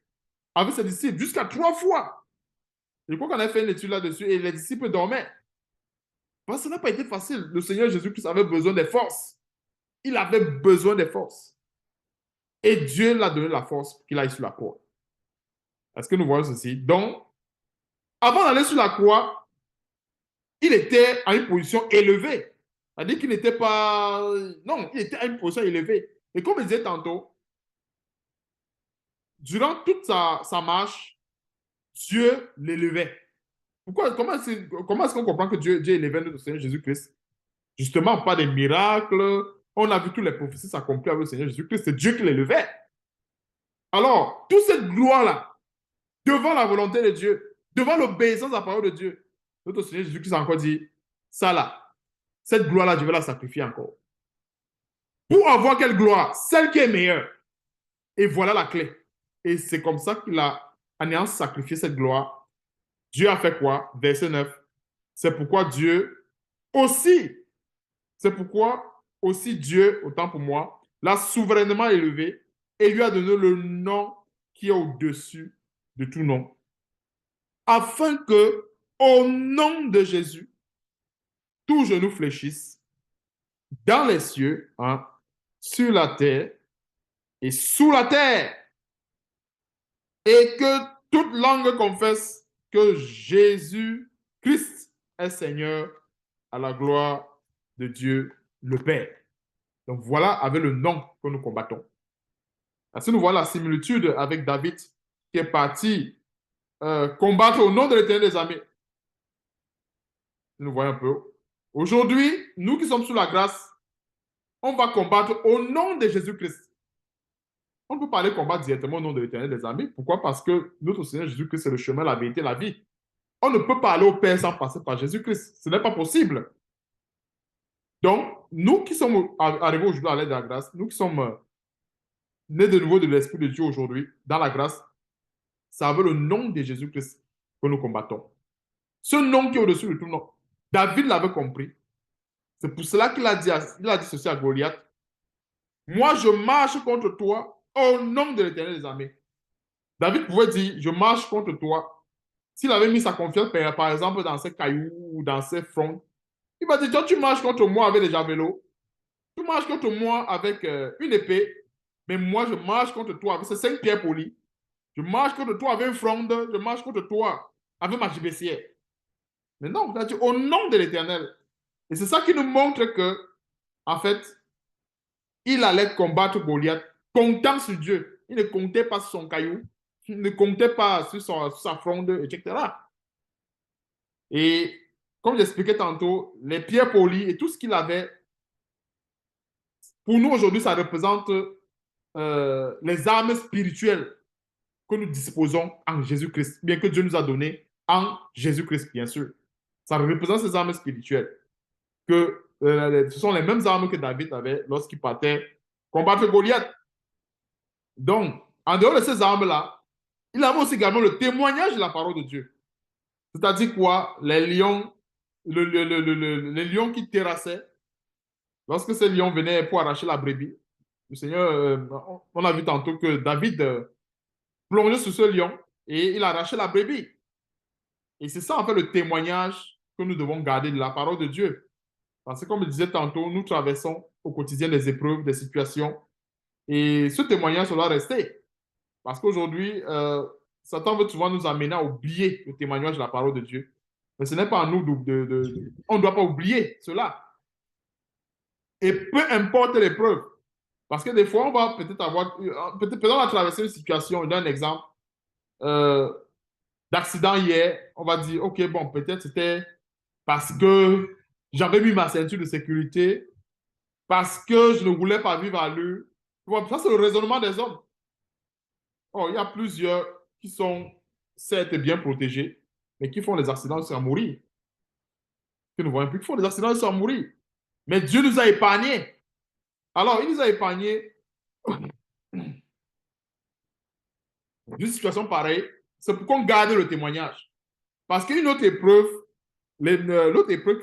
avec ses disciples jusqu'à 3 fois. Je crois qu'on a fait une étude là-dessus et les disciples dormaient. Parce que ça n'a pas été facile. Le Seigneur Jésus-Christ avait besoin des forces. Il avait besoin des forces. Et Dieu l'a donné la force pour qu'il aille sur la croix. Est-ce que nous voyons ceci? Donc, avant d'aller sur la croix, il était à une position élevée. C'est-à-dire qu'il n'était pas... Non, il était à une position élevée. Et comme je disais tantôt, durant toute sa marche, Dieu l'élevait. Pourquoi? Comment est-ce qu'on comprend que Dieu élevait notre Seigneur Jésus-Christ? Justement, pas des miracles. On a vu toutes les prophéties s'accomplir avec le Seigneur Jésus-Christ. C'est Dieu qui l'élevait. Alors, toute cette gloire-là, devant la volonté de Dieu, devant l'obéissance à la parole de Dieu, notre Seigneur Jésus-Christ a encore dit, ça là, cette gloire-là, je vais la sacrifier encore. Pour avoir quelle gloire? Celle qui est meilleure. Et voilà la clé. Et c'est comme ça qu'il a, en ayant sacrifié cette gloire, Dieu a fait quoi? Verset 9. C'est pourquoi Dieu, autant pour moi, l'a souverainement élevé et lui a donné le nom qui est au-dessus de tout nom. Afin que, au nom de Jésus, tout genou fléchisse dans les cieux, hein, sur la terre et sous la terre, et que toute langue confesse que Jésus-Christ est Seigneur à la gloire de Dieu le Père. Donc voilà avec le nom que nous combattons. Ainsi, nous voyons la similitude avec David qui est parti combattre au nom de l'Éternel des armées. Nous voyons un peu. Aujourd'hui, nous qui sommes sous la grâce, on va combattre au nom de Jésus-Christ. On ne peut pas aller combattre directement au nom de l'Éternel des armées. Pourquoi? Parce que notre Seigneur Jésus-Christ, c'est le chemin, la vérité, la vie. On ne peut pas aller au Père sans passer par Jésus-Christ. Ce n'est pas possible. Donc, nous qui sommes arrivés aujourd'hui à l'aide de la grâce, nous qui sommes nés de nouveau de l'Esprit de Dieu aujourd'hui, dans la grâce, c'est avec le nom de Jésus-Christ que nous combattons. Ce nom qui est au-dessus de tout nom. David l'avait compris. C'est pour cela il a dit ceci à Goliath. Moi, je marche contre toi au nom de l'Éternel des armées. David pouvait dire, je marche contre toi. S'il avait mis sa confiance, par exemple, dans ses cailloux ou dans ses fronts, il va dire, toi, tu marches contre moi avec des javelots. Tu marches contre moi avec une épée. Mais moi, je marche contre toi avec ces 5 pierres polies. Je marche contre toi avec une fronde. Je marche contre toi avec ma gibecière. Mais non, il a dit, au nom de l'Éternel. Et c'est ça qui nous montre que, en fait, il allait combattre Goliath, comptant sur Dieu. Il ne comptait pas sur son caillou, il ne comptait pas sur sa fronde, etc. Et comme j'expliquais tantôt, les pierres polies et tout ce qu'il avait, pour nous aujourd'hui, ça représente les armes spirituelles que nous disposons en Jésus-Christ, bien que Dieu nous a donné en Jésus-Christ, bien sûr. Ça représente ces armes spirituelles, que ce sont les mêmes armes que David avait lorsqu'il partait combattre Goliath. Donc, en dehors de ces armes-là, il avait aussi également le témoignage de la parole de Dieu. C'est-à-dire quoi? Les lions, les lions qui terrassaient, lorsque ces lions venaient pour arracher la brebis, le Seigneur, on a vu tantôt que David plongeait sur ce lion et il arrachait la brebis. Et c'est ça, en fait, le témoignage que nous devons garder de la parole de Dieu. Parce que, comme je disais tantôt, nous traversons au quotidien des épreuves, des situations. Et ce témoignage doit rester. Parce qu'aujourd'hui, Satan veut souvent nous amener à oublier le témoignage de la parole de Dieu. Mais ce n'est pas à nous on ne doit pas oublier cela. Et peu importe l'épreuve. Parce que des fois, on va peut-être avoir, peut-être on va traverser une situation, je donne un exemple d'accident hier. On va dire, OK, bon, peut-être c'était parce que j'avais mis ma ceinture de sécurité, parce que je ne voulais pas vivre à l'heure. Ça, c'est le raisonnement des hommes. Oh, il y a plusieurs qui sont certes bien protégés, mais qui font des accidents sans mourir. Que nous voyons plus, qui font des accidents sans mourir. Mais Dieu nous a épargnés. Alors, il nous a épargnés d'une situation pareille. C'est pour qu'on garde le témoignage. Parce qu'une autre épreuve, l'autre épreuve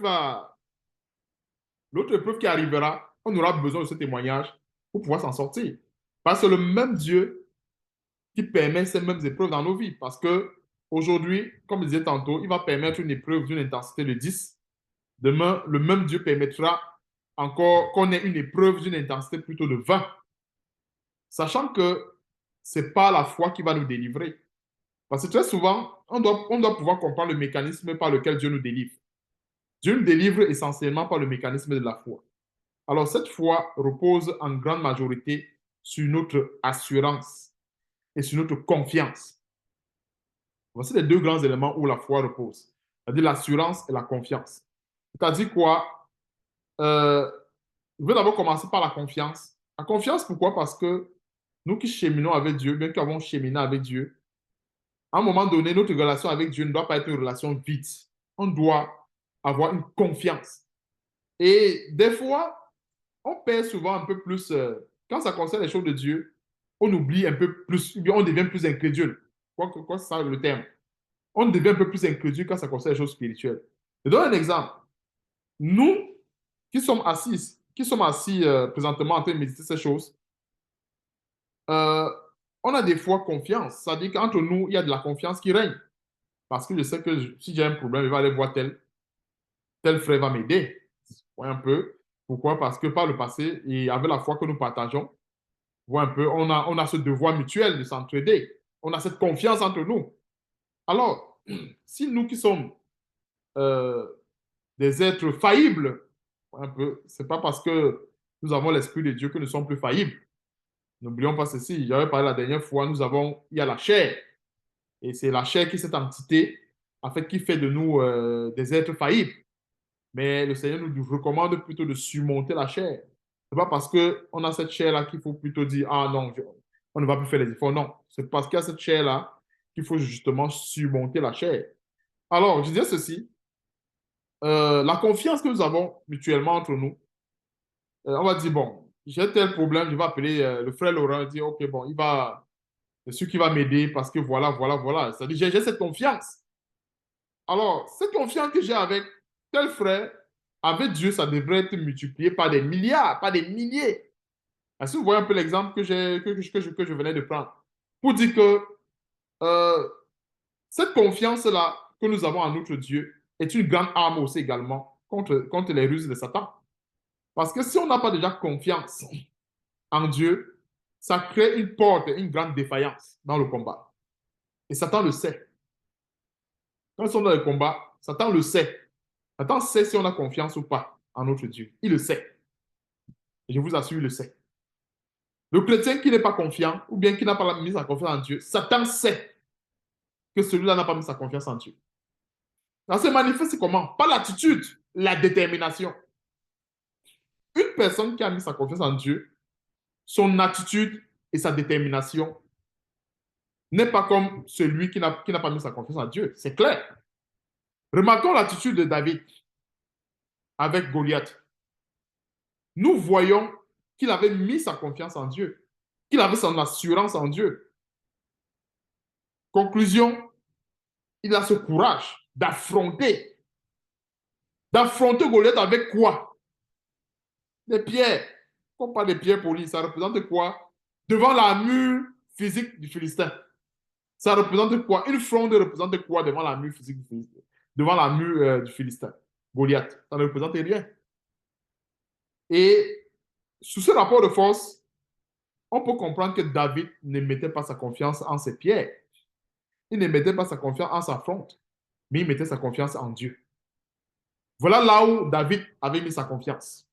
qui arrivera, on aura besoin de ce témoignage pour pouvoir s'en sortir. Parce que le même Dieu qui permet ces mêmes épreuves dans nos vies. Parce que aujourd'hui, comme je disais tantôt, il va permettre une épreuve d'une intensité de 10. Demain, le même Dieu permettra encore qu'on ait une épreuve d'une intensité plutôt de 20. Sachant que ce n'est pas la foi qui va nous délivrer. Parce que très souvent, on doit pouvoir comprendre le mécanisme par lequel Dieu nous délivre. Dieu nous délivre essentiellement par le mécanisme de la foi. Alors, cette foi repose en grande majorité sur notre assurance et sur notre confiance. Voici les deux grands éléments où la foi repose. C'est-à-dire l'assurance et la confiance. C'est-à-dire quoi? Je vais d'abord commencer par la confiance. La confiance, pourquoi? Parce que nous qui cheminons avec Dieu, bien qu'avons cheminé avec Dieu, à un moment donné, notre relation avec Dieu ne doit pas être une relation vide. On doit avoir une confiance. Et des fois, on perd souvent un peu plus, quand ça concerne les choses de Dieu, on oublie un peu plus, on devient plus incrédule. Quoi c'est ça le terme? On devient un peu plus incrédule quand ça concerne les choses spirituelles. Je donne un exemple. Nous qui sommes assis présentement en train de méditer ces choses, euh, on a des fois confiance. C'est-à-dire qu'entre nous, il y a de la confiance qui règne. Parce que je sais que si j'ai un problème, je vais aller voir tel frère va m'aider. Ouais, un peu. Pourquoi? Parce que par le passé, et avec la foi que nous partageons, un peu, on a ce devoir mutuel de s'entraider. On a cette confiance entre nous. Alors, si nous qui sommes euh, des êtres faillibles, un peu, c'est pas parce que nous avons l'Esprit de Dieu que nous sommes plus faillibles. N'oublions pas ceci. J'avais parlé la dernière fois, il y a la chair. Et c'est la chair qui est cette entité, en fait, qui fait de nous des êtres faillibles. Mais le Seigneur nous recommande plutôt de surmonter la chair. Ce n'est pas parce qu'on a cette chair-là qu'il faut plutôt dire, ah non, on ne va plus faire les efforts. Non, c'est parce qu'il y a cette chair-là qu'il faut justement surmonter la chair. Alors, je disais ceci, la confiance que nous avons mutuellement entre nous, on va dire, bon, j'ai tel problème, je vais appeler le frère Laurent et dire, ok, bon, c'est sûr qu'il va m'aider parce que voilà, voilà, voilà. C'est-à-dire, j'ai cette confiance. Alors, cette confiance que j'ai avec tel frère, avec Dieu, ça devrait être multiplié par des milliards, pas des milliers. Est-ce que vous voyez un peu l'exemple que je venais de prendre? Pour dire que euh, cette confiance-là que nous avons en notre Dieu est une grande arme aussi également contre les ruses de Satan. Parce que si on n'a pas déjà confiance en Dieu, ça crée une porte, une grande défaillance dans le combat. Et Satan le sait. Quand ils sont dans le combat, Satan le sait. Satan sait si on a confiance ou pas en notre Dieu. Il le sait. Et je vous assure, il le sait. Le chrétien qui n'est pas confiant, ou bien qui n'a pas mis sa confiance en Dieu, Satan sait que celui-là n'a pas mis sa confiance en Dieu. Ça se manifeste comment? Par l'attitude, la détermination. Une personne qui a mis sa confiance en Dieu, son attitude et sa détermination n'est pas comme celui qui n'a pas mis sa confiance en Dieu. C'est clair. Remarquons l'attitude de David avec Goliath. Nous voyons qu'il avait mis sa confiance en Dieu, qu'il avait son assurance en Dieu. Conclusion, il a ce courage d'affronter Goliath avec quoi? Des pierres. On parle des pierres polies, ça représente quoi? Devant la mur physique du Philistin. Ça représente quoi? Une fronde représente quoi devant la mur physique du Philistin? Devant la mur du Philistin. Goliath. Ça ne représente rien. Et sous ce rapport de force, on peut comprendre que David ne mettait pas sa confiance en ses pierres. Il ne mettait pas sa confiance en sa fronde, mais il mettait sa confiance en Dieu. Voilà là où David avait mis sa confiance.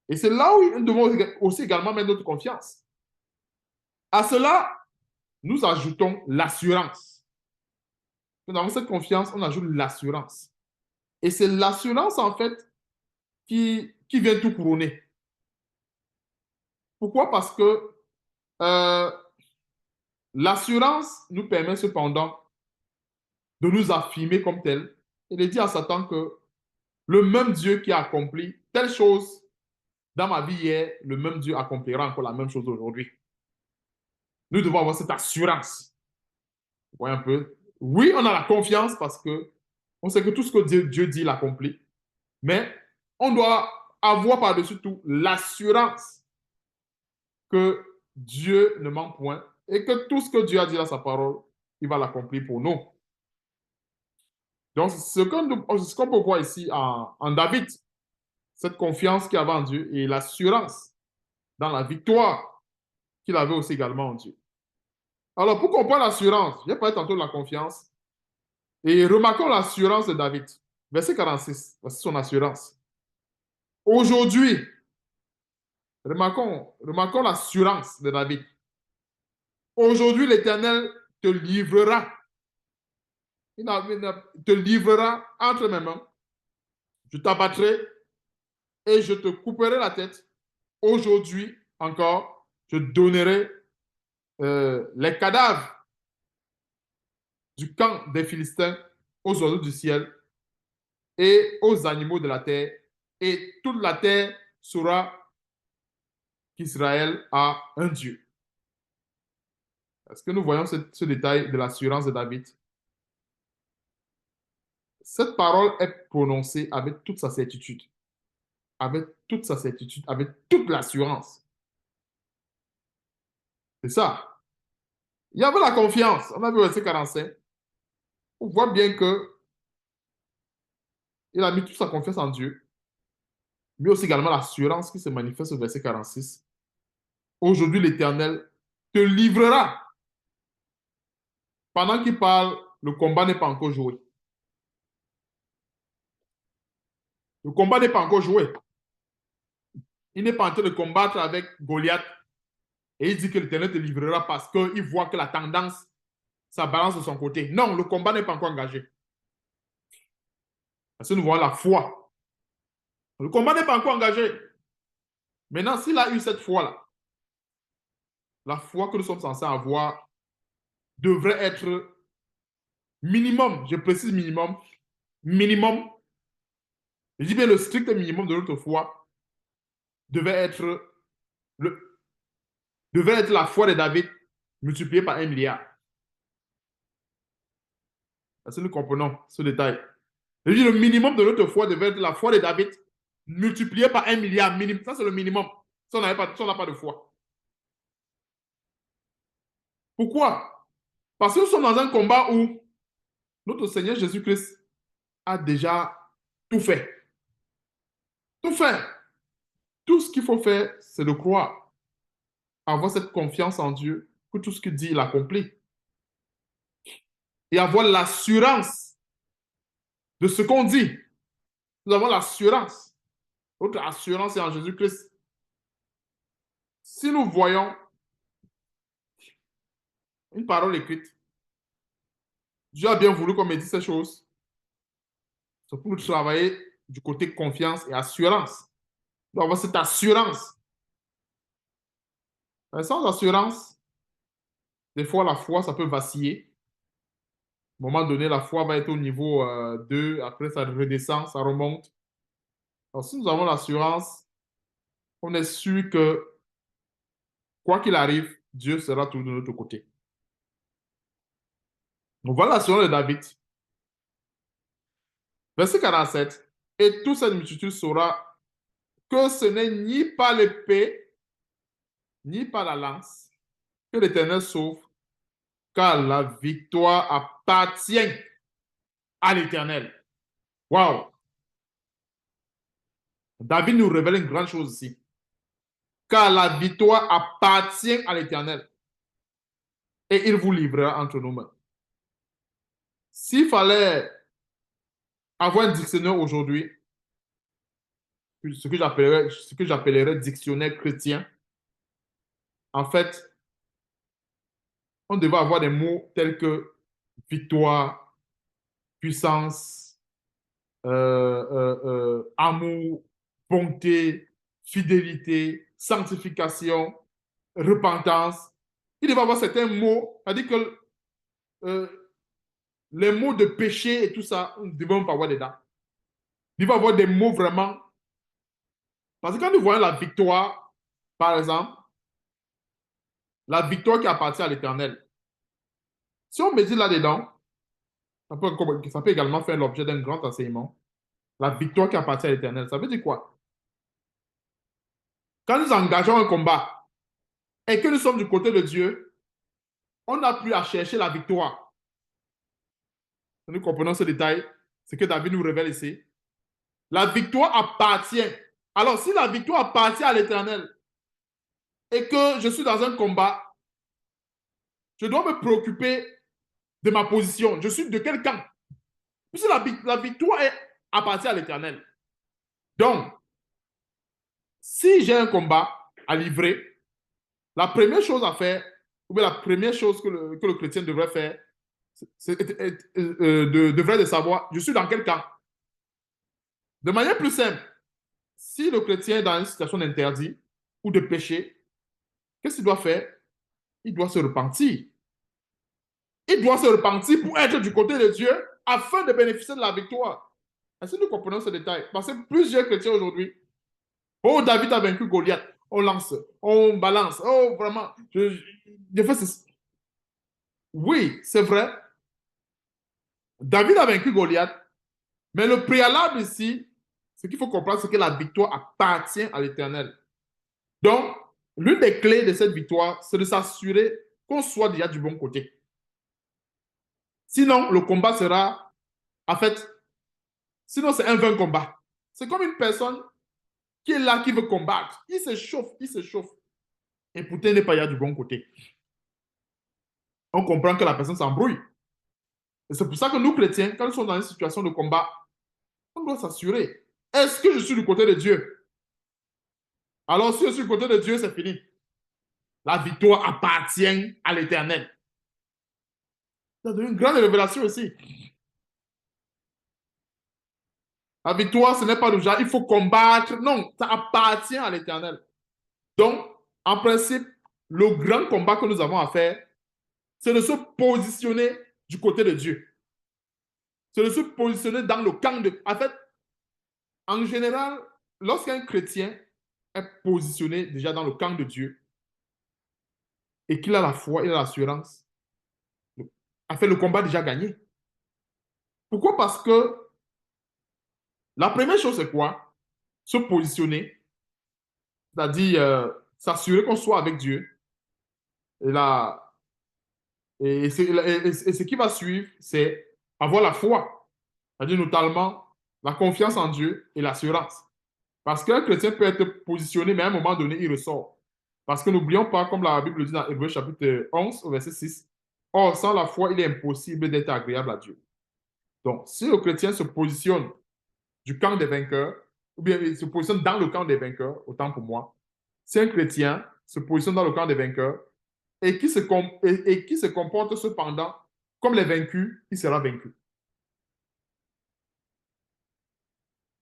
Et c'est là où nous devons aussi également mettre notre confiance. À cela, nous ajoutons l'assurance. Nous avons cette confiance, on ajoute l'assurance. Et c'est l'assurance, en fait, qui vient tout couronner. Pourquoi? Parce que euh, l'assurance nous permet cependant de nous affirmer comme tel et de dire à Satan que le même Dieu qui a accompli telle chose dans ma vie hier, le même Dieu accomplira encore la même chose aujourd'hui. Nous devons avoir cette assurance. Vous voyez un peu? Oui, on a la confiance parce que on sait que tout ce que Dieu dit, il accomplit. Mais on doit avoir par-dessus tout l'assurance que Dieu ne ment point et que tout ce que Dieu a dit dans sa parole, il va l'accomplir pour nous. Donc, ce qu'on peut voir ici en David, cette confiance qu'il avait en Dieu et l'assurance dans la victoire qu'il avait aussi également en Dieu. Alors, pour comprendre l'assurance, je vais parler tantôt de la confiance. Et remarquons l'assurance de David. Verset 46, voici son assurance. Aujourd'hui, remarquons l'assurance de David. Aujourd'hui, l'Éternel te livrera. Il te livrera entre mes mains. Je t'abattrai et je te couperai la tête. Aujourd'hui encore, je donnerai les cadavres du camp des Philistins aux oiseaux du ciel et aux animaux de la terre. Et toute la terre saura qu'Israël a un Dieu. Est-ce que nous voyons ce détail de l'assurance de David? Cette parole est prononcée avec toute sa certitude, avec toute sa certitude, avec toute l'assurance. C'est ça. Il y avait la confiance. On a vu au verset 45. On voit bien que il a mis toute sa confiance en Dieu, mais aussi également l'assurance qui se manifeste au verset 46. Aujourd'hui, l'Éternel te livrera. Pendant qu'il parle, le combat n'est pas encore joué. Le combat n'est pas encore joué. Il n'est pas en train de combattre avec Goliath et il dit que l'Éternel te livrera parce qu'il voit que la tendance, ça balance de son côté. Non, le combat n'est pas encore engagé. Parce que nous voyons la foi. Le combat n'est pas encore engagé. Maintenant, s'il a eu cette foi-là, la foi que nous sommes censés avoir devrait être minimum, je précise minimum, minimum, je dis bien le strict minimum de notre foi devait être, le, devait être la foi de David multipliée par 1 milliard. Est-ce que nous comprenons ce détail? Je dis le minimum de notre foi devait être la foi de David multipliée par 1 milliard. Minimum. Ça, c'est le minimum. Si on n'a pas de foi. Pourquoi? Parce que nous sommes dans un combat où notre Seigneur Jésus-Christ a déjà tout fait. Tout fait. Tout ce qu'il faut faire, c'est de croire. Avoir cette confiance en Dieu, que tout ce qu'il dit, il accomplit. Et avoir l'assurance de ce qu'on dit. Nous avons l'assurance. Notre assurance est en Jésus-Christ. Si nous voyons une parole écrite, Dieu a bien voulu qu'on me dise ces choses. C'est pour travailler du côté confiance et assurance. Nous avons cette assurance. Mais sans assurance, des fois, la foi, ça peut vaciller. À un moment donné, la foi va être au niveau 2, après ça redescend, ça remonte. Alors, si nous avons l'assurance, on est sûr que, quoi qu'il arrive, Dieu sera toujours de notre côté. Donc, voilà l'assurance de David. Verset 47. Et toute cette multitude saura que ce n'est ni par l'épée, ni par la lance que l'Éternel sauve, car la victoire appartient à l'Éternel. Waouh! David nous révèle une grande chose ici. Car la victoire appartient à l'Éternel. Et il vous livrera entre nos mains. S'il fallait avoir un dictionnaire aujourd'hui, ce que j'appellerais dictionnaire chrétien, en fait, on devait avoir des mots tels que victoire, puissance, amour, bonté, fidélité, sanctification, repentance. Il devait avoir certains mots, c'est-à-dire que les mots de péché et tout ça, on ne devait pas avoir dedans. Il va avoir des mots vraiment. Parce que quand nous voyons la victoire, par exemple, la victoire qui appartient à l'Éternel, si on médite là-dedans, ça peut également faire l'objet d'un grand enseignement. La victoire qui appartient à l'Éternel, ça veut dire quoi? Quand nous engageons un combat et que nous sommes du côté de Dieu, on n'a plus à chercher la victoire. Nous comprenons ce détail, ce que David nous révèle ici. La victoire appartient. Alors, si la victoire appartient à l'Éternel et que je suis dans un combat, je dois me préoccuper de ma position. Je suis de quel camp? Puisque la victoire appartient à l'Éternel. Donc, si j'ai un combat à livrer, la première chose à faire, ou bien la première chose que le chrétien devrait faire, devrait de savoir, je suis dans quel camp? De manière plus simple, si le chrétien est dans une situation d'interdit ou de péché, qu'est-ce qu'il doit faire? Il doit se repentir. Il doit se repentir pour être du côté de Dieu afin de bénéficier de la victoire. Est-ce que nous comprenons ce détail? Parce que plusieurs chrétiens aujourd'hui, oh, David a vaincu Goliath, on lance, on balance, oh, vraiment, je fais ceci. Oui, c'est vrai. David a vaincu Goliath, mais le préalable ici, ce qu'il faut comprendre, c'est que la victoire appartient à l'Éternel. Donc, l'une des clés de cette victoire, c'est de s'assurer qu'on soit déjà du bon côté. Sinon, le combat sera, en fait, sinon c'est un vain combat. C'est comme une personne qui est là, qui veut combattre. Il s'échauffe, il s'échauffe. Et pourtant, il n'est pas là du bon côté. On comprend que la personne s'embrouille. Et c'est pour ça que nous, chrétiens, quand nous sommes dans une situation de combat, on doit s'assurer. Est-ce que je suis du côté de Dieu? Alors, si je suis du côté de Dieu, c'est fini. La victoire appartient à l'Éternel. C'est une grande révélation aussi. La victoire, ce n'est pas le genre, il faut combattre. Non, ça appartient à l'Éternel. Donc, en principe, le grand combat que nous avons à faire, c'est de se positionner du côté de Dieu. C'est de se positionner dans le camp de... En fait, en général, lorsqu'un chrétien est positionné déjà dans le camp de Dieu et qu'il a la foi, il a l'assurance, a fait le combat déjà gagné. Pourquoi? Parce que la première chose, c'est quoi? Se positionner, c'est-à-dire s'assurer qu'on soit avec Dieu. Et, là, et ce qui va suivre, c'est avoir la foi, c'est-à-dire notamment la confiance en Dieu et l'assurance. Parce qu'un chrétien peut être positionné, mais à un moment donné, il ressort. Parce que n'oublions pas, comme la Bible le dit dans Hébreux chapitre 11, au verset 6, or, sans la foi, il est impossible d'être agréable à Dieu. Donc, si le chrétien se positionne du camp des vainqueurs, ou bien il se positionne dans le camp des vainqueurs, autant pour moi, si un chrétien se positionne dans le camp des vainqueurs et qui se comporte cependant comme les vaincus, il sera vaincu.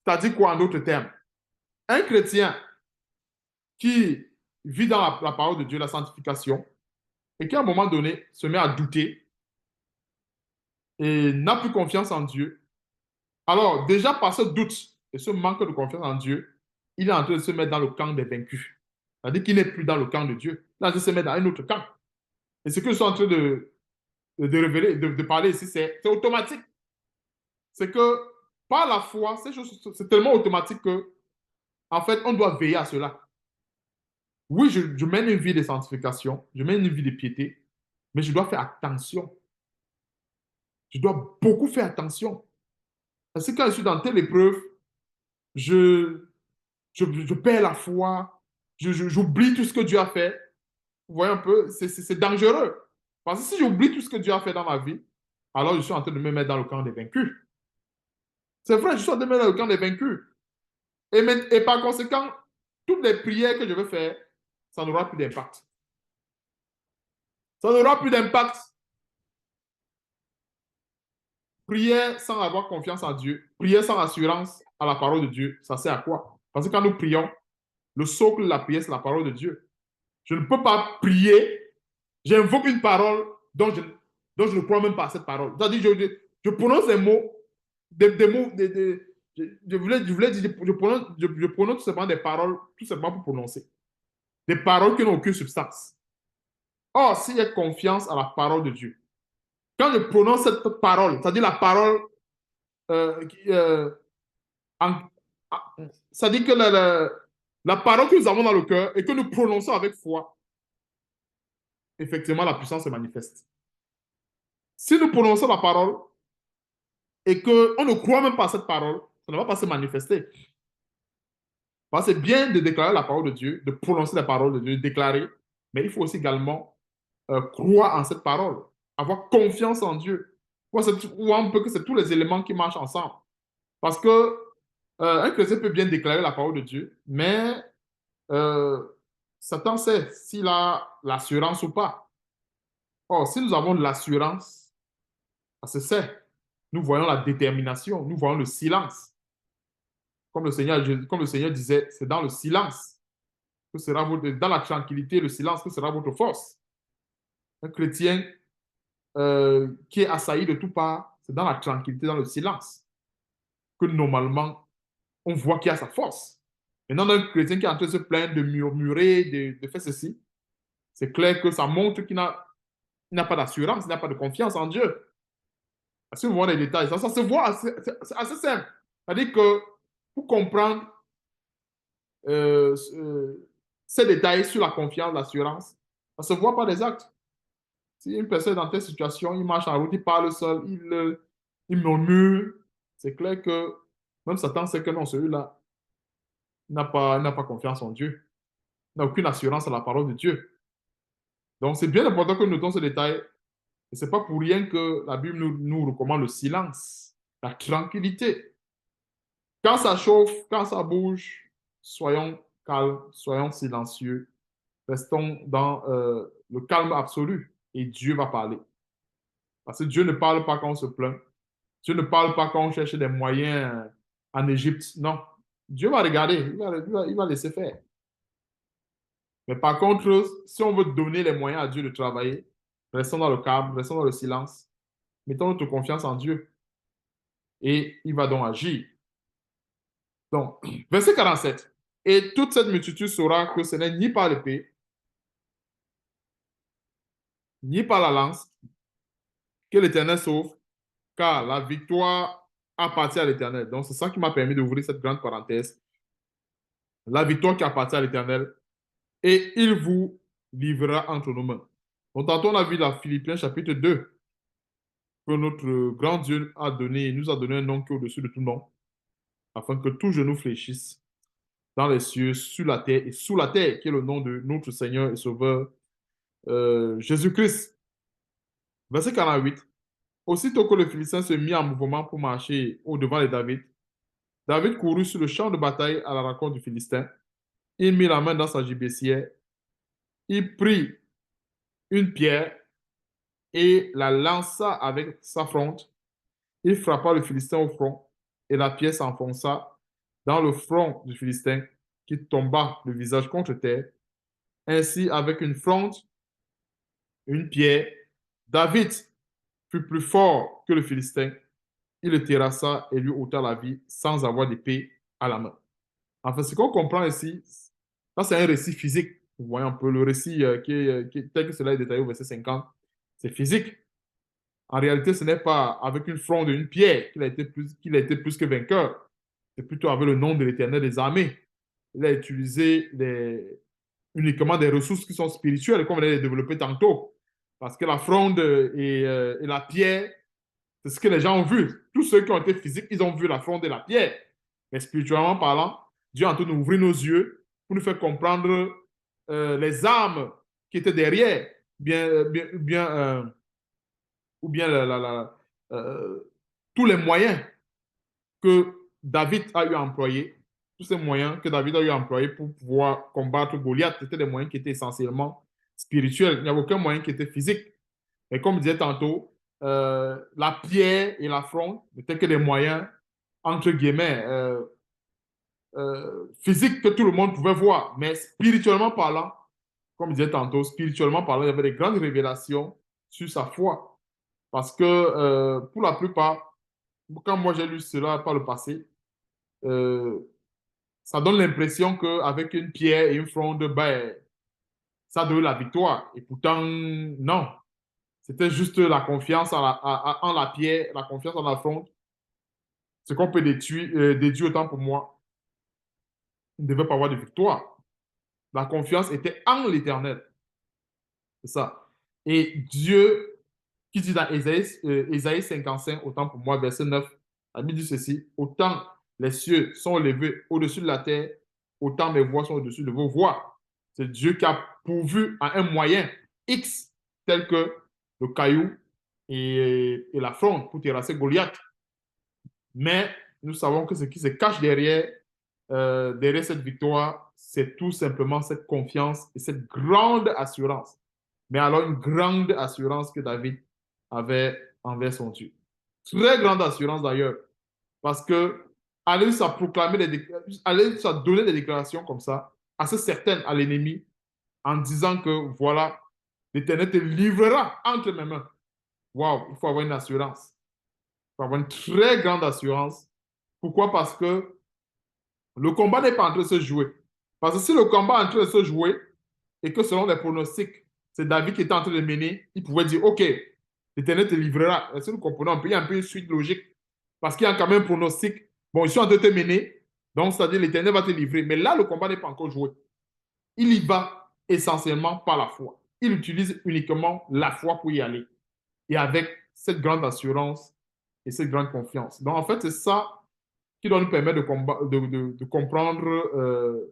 C'est-à-dire quoi en d'autres termes? Un chrétien qui vit dans la parole de Dieu, la sanctification, et qui à un moment donné se met à douter et n'a plus confiance en Dieu, alors déjà par ce doute et ce manque de confiance en Dieu, il est en train de se mettre dans le camp des vaincus. C'est-à-dire qu'il n'est plus dans le camp de Dieu. Là, il se met dans un autre camp. Et ce que je suis en train de révéler, de parler ici, c'est automatique. C'est que par la foi, c'est tellement automatique que, en fait, on doit veiller à cela. Oui, je mène une vie de sanctification, je mène une vie de piété, mais je dois faire attention. Je dois beaucoup faire attention. Parce que quand je suis dans telle épreuve, je, je perds la foi, j'oublie tout ce que Dieu a fait. Vous voyez un peu, c'est dangereux. Parce que si j'oublie tout ce que Dieu a fait dans ma vie, alors je suis en train de me mettre dans le camp des vaincus. C'est vrai, je suis en train de me mettre dans le camp des vaincus. Et par conséquent, toutes les prières que je veux faire, ça n'aura plus d'impact. Ça n'aura plus d'impact. Prière sans avoir confiance en Dieu, prière sans assurance à la parole de Dieu, ça sert à quoi? Parce que quand nous prions, le socle de la prière, c'est la parole de Dieu. Je ne peux pas prier, j'invoque une parole dont je ne crois même pas à cette parole. C'est-à-dire, je prononce des mots, des mots, je voulais dire, je prononce tout simplement des paroles, tout simplement pour prononcer. Des paroles qui n'ont aucune substance. Or, s'il y a confiance à la parole de Dieu, quand je prononce cette parole, c'est-à-dire la parole, euh, euh, en, c'est-à-dire que la parole que nous avons dans le cœur et que nous prononçons avec foi, effectivement, la puissance se manifeste. Si nous prononçons la parole et qu'on ne croit même pas à cette parole, ça ne va pas se manifester. Parce que c'est bien de déclarer la parole de Dieu, de prononcer la parole de Dieu, de déclarer, mais il faut aussi également croire en cette parole, avoir confiance en Dieu. Ou un peu que c'est tous les éléments qui marchent ensemble. Parce que un chrétien peut bien déclarer la parole de Dieu, mais euh, Satan sait s'il a l'assurance ou pas. Or, si nous avons de l'assurance, ça se sait. Nous voyons la détermination, nous voyons le silence. Comme le Seigneur disait, c'est dans le silence que sera votre, dans la tranquillité, le silence que sera votre force. Un chrétien qui est assailli de toutes parts, c'est dans la tranquillité, dans le silence, que normalement, on voit qu'il a sa force. Maintenant, un chrétien qui est en train de se plaindre, de murmurer, de faire ceci, c'est clair que ça montre qu'il n'a pas d'assurance, il n'a pas de confiance en Dieu. Parce que vous voyez les détails, ça se voit, c'est assez simple. C'est-à-dire que pour comprendre euh, euh, ces détails sur la confiance, l'assurance, ça se voit par les actes. Si une personne est dans telle situation, il marche en route, il parle seul, il murmure, c'est clair que même Satan sait que non, celui-là n'a pas confiance en Dieu, n'a aucune assurance à la parole de Dieu. Donc c'est bien important que nous notons ce détail. Et ce n'est pas pour rien que la Bible nous recommande le silence, la tranquillité. Quand ça chauffe, quand ça bouge, soyons calmes, soyons silencieux, restons dans le calme absolu et Dieu va parler. Parce que Dieu ne parle pas quand on se plaint. Dieu ne parle pas quand on cherche des moyens en Égypte. Non. Dieu va regarder, il va laisser faire. Mais par contre, si on veut donner les moyens à Dieu de travailler, restons dans le calme, restons dans le silence, mettons notre confiance en Dieu et il va donc agir. Donc, verset 47. Et toute cette multitude saura que ce n'est ni par l'épée, ni par la lance que l'Éternel sauve, car la victoire appartient à l'Éternel. Donc, c'est ça qui m'a permis d'ouvrir cette grande parenthèse. La victoire qui appartient à l'Éternel, et il vous livrera entre nos mains. Donc, tantôt, on a vu dans Philippiens chapitre 2 que notre grand Dieu nous a donné un nom qui est au-dessus de tout nom, afin que tout genou fléchisse dans les cieux, sur la terre et sous la terre, qui est le nom de notre Seigneur et Sauveur Jésus-Christ. Verset 48. Aussitôt que le Philistin se mit en mouvement pour marcher au-devant de David, David courut sur le champ de bataille à la rencontre du Philistin. Il mit la main dans sa gibecière, il prit une pierre et la lança avec sa fronte. Il frappa le Philistin au front et la pierre s'enfonça dans le front du Philistin qui tomba le visage contre terre. Ainsi, avec une fronte, une pierre, David fut plus fort que le Philistin. Il le terrassa et lui ôta la vie sans avoir d'épée à la main. Enfin, ce qu'on comprend ici, ça c'est un récit physique. Vous voyez un peu le récit tel que cela est détaillé au verset 50. C'est physique. En réalité, ce n'est pas avec une fronde et une pierre qu'il a été plus que vainqueur. C'est plutôt avec le nom de l'Éternel des armées. Il a utilisé uniquement des ressources qui sont spirituelles, comme on l'a développé tantôt. Parce que la fronde et la pierre, c'est ce que les gens ont vu. Tous ceux qui ont été physiques, ils ont vu la fronde et la pierre. Mais spirituellement parlant, Dieu est en train d'ouvrir nos yeux pour nous faire comprendre les armes qui étaient derrière, ou bien tous les moyens que David a eu à employer, tous ces moyens que David a eu à employer pour pouvoir combattre Goliath, c'était des moyens qui étaient essentiellement spirituels. Il n'y avait aucun moyen qui était physique. Et comme je disais tantôt, la pierre et la fronde n'étaient que des moyens, entre guillemets, physiques que tout le monde pouvait voir. Mais spirituellement parlant, comme je disais tantôt, spirituellement parlant, il y avait des grandes révélations sur sa foi. Parce que pour la plupart, quand moi j'ai lu cela par le passé, euh, ça donne l'impression qu'avec une pierre et une fronde, ben, ça donne la victoire. Et pourtant, non. C'était juste la confiance en la pierre, la confiance en la fronde. Ce qu'on peut déduire autant pour moi, il ne devait pas avoir de victoire. La confiance était en l'Éternel. C'est ça. Et Dieu, qui dit dans Ésaïe 55, autant pour moi, verset 9, la Bible dit ceci, autant les cieux sont élevés au-dessus de la terre, autant mes voix sont au-dessus de vos voix. C'est Dieu qui a pourvu à un moyen X, tel que le caillou et la fronde pour terrasser Goliath. Mais nous savons que ce qui se cache derrière cette victoire, c'est tout simplement cette confiance et cette grande assurance. Mais alors une grande assurance que David avait envers son Dieu. Très grande assurance d'ailleurs, parce que aller jusqu'à proclamer aller jusqu'à donner des déclarations comme ça, assez certaines à l'ennemi, en disant que voilà, l'Éternel te livrera entre mes mains. Waouh, il faut avoir une assurance. Il faut avoir une très grande assurance. Pourquoi? Parce que le combat n'est pas en train de se jouer. Parce que si le combat est en train de se jouer et que selon les pronostics, c'est David qui est en train de mener, il pouvait dire, OK, l'Éternel te livrera. Si nous comprenons il y a un peu une suite logique. Parce qu'il y a quand même un pronostic. Bon, ils sont en train de te mener, donc c'est-à-dire l'Éternel va te livrer. Mais là, le combat n'est pas encore joué. Il y va essentiellement par la foi. Il utilise uniquement la foi pour y aller. Et avec cette grande assurance et cette grande confiance. Donc, en fait, c'est ça qui doit nous permettre de comprendre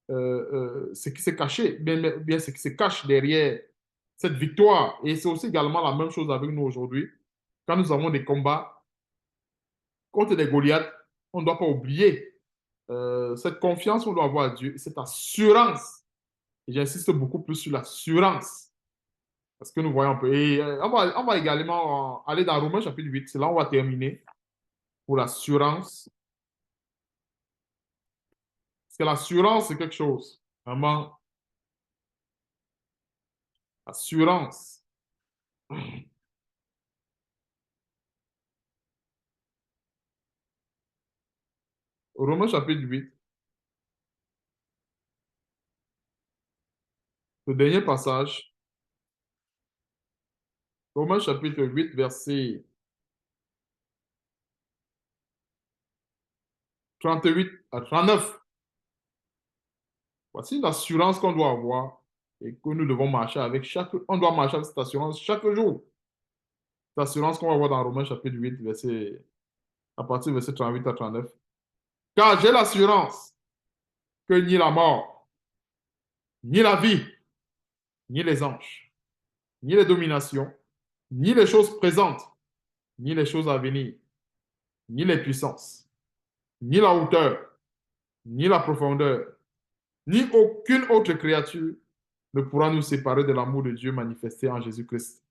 ce qui s'est caché, bien ce qui se cache derrière cette victoire. Et c'est aussi également la même chose avec nous aujourd'hui. Quand nous avons des combats contre des Goliaths, on ne doit pas oublier cette confiance qu'on doit avoir à Dieu, cette assurance. Et j'insiste beaucoup plus sur l'assurance. Parce que nous voyons un peu. Et on va également aller dans Romains chapitre 8. C'est là où on va terminer pour l'assurance que l'assurance, c'est quelque chose. Vraiment, assurance. Romains chapitre 8, le dernier passage. Romains chapitre 8, verset 38 à 39. Voici l'assurance qu'on doit avoir et que nous devons marcher avec chaque... On doit marcher avec cette assurance chaque jour. Cette assurance qu'on va voir dans Romains chapitre 8, verset... à partir du verset 38 à 39. Car j'ai l'assurance que ni la mort, ni la vie, ni les anges, ni les dominations, ni les choses présentes, ni les choses à venir, ni les puissances, ni la hauteur, ni la profondeur, ni aucune autre créature ne pourra nous séparer de l'amour de Dieu manifesté en Jésus-Christ,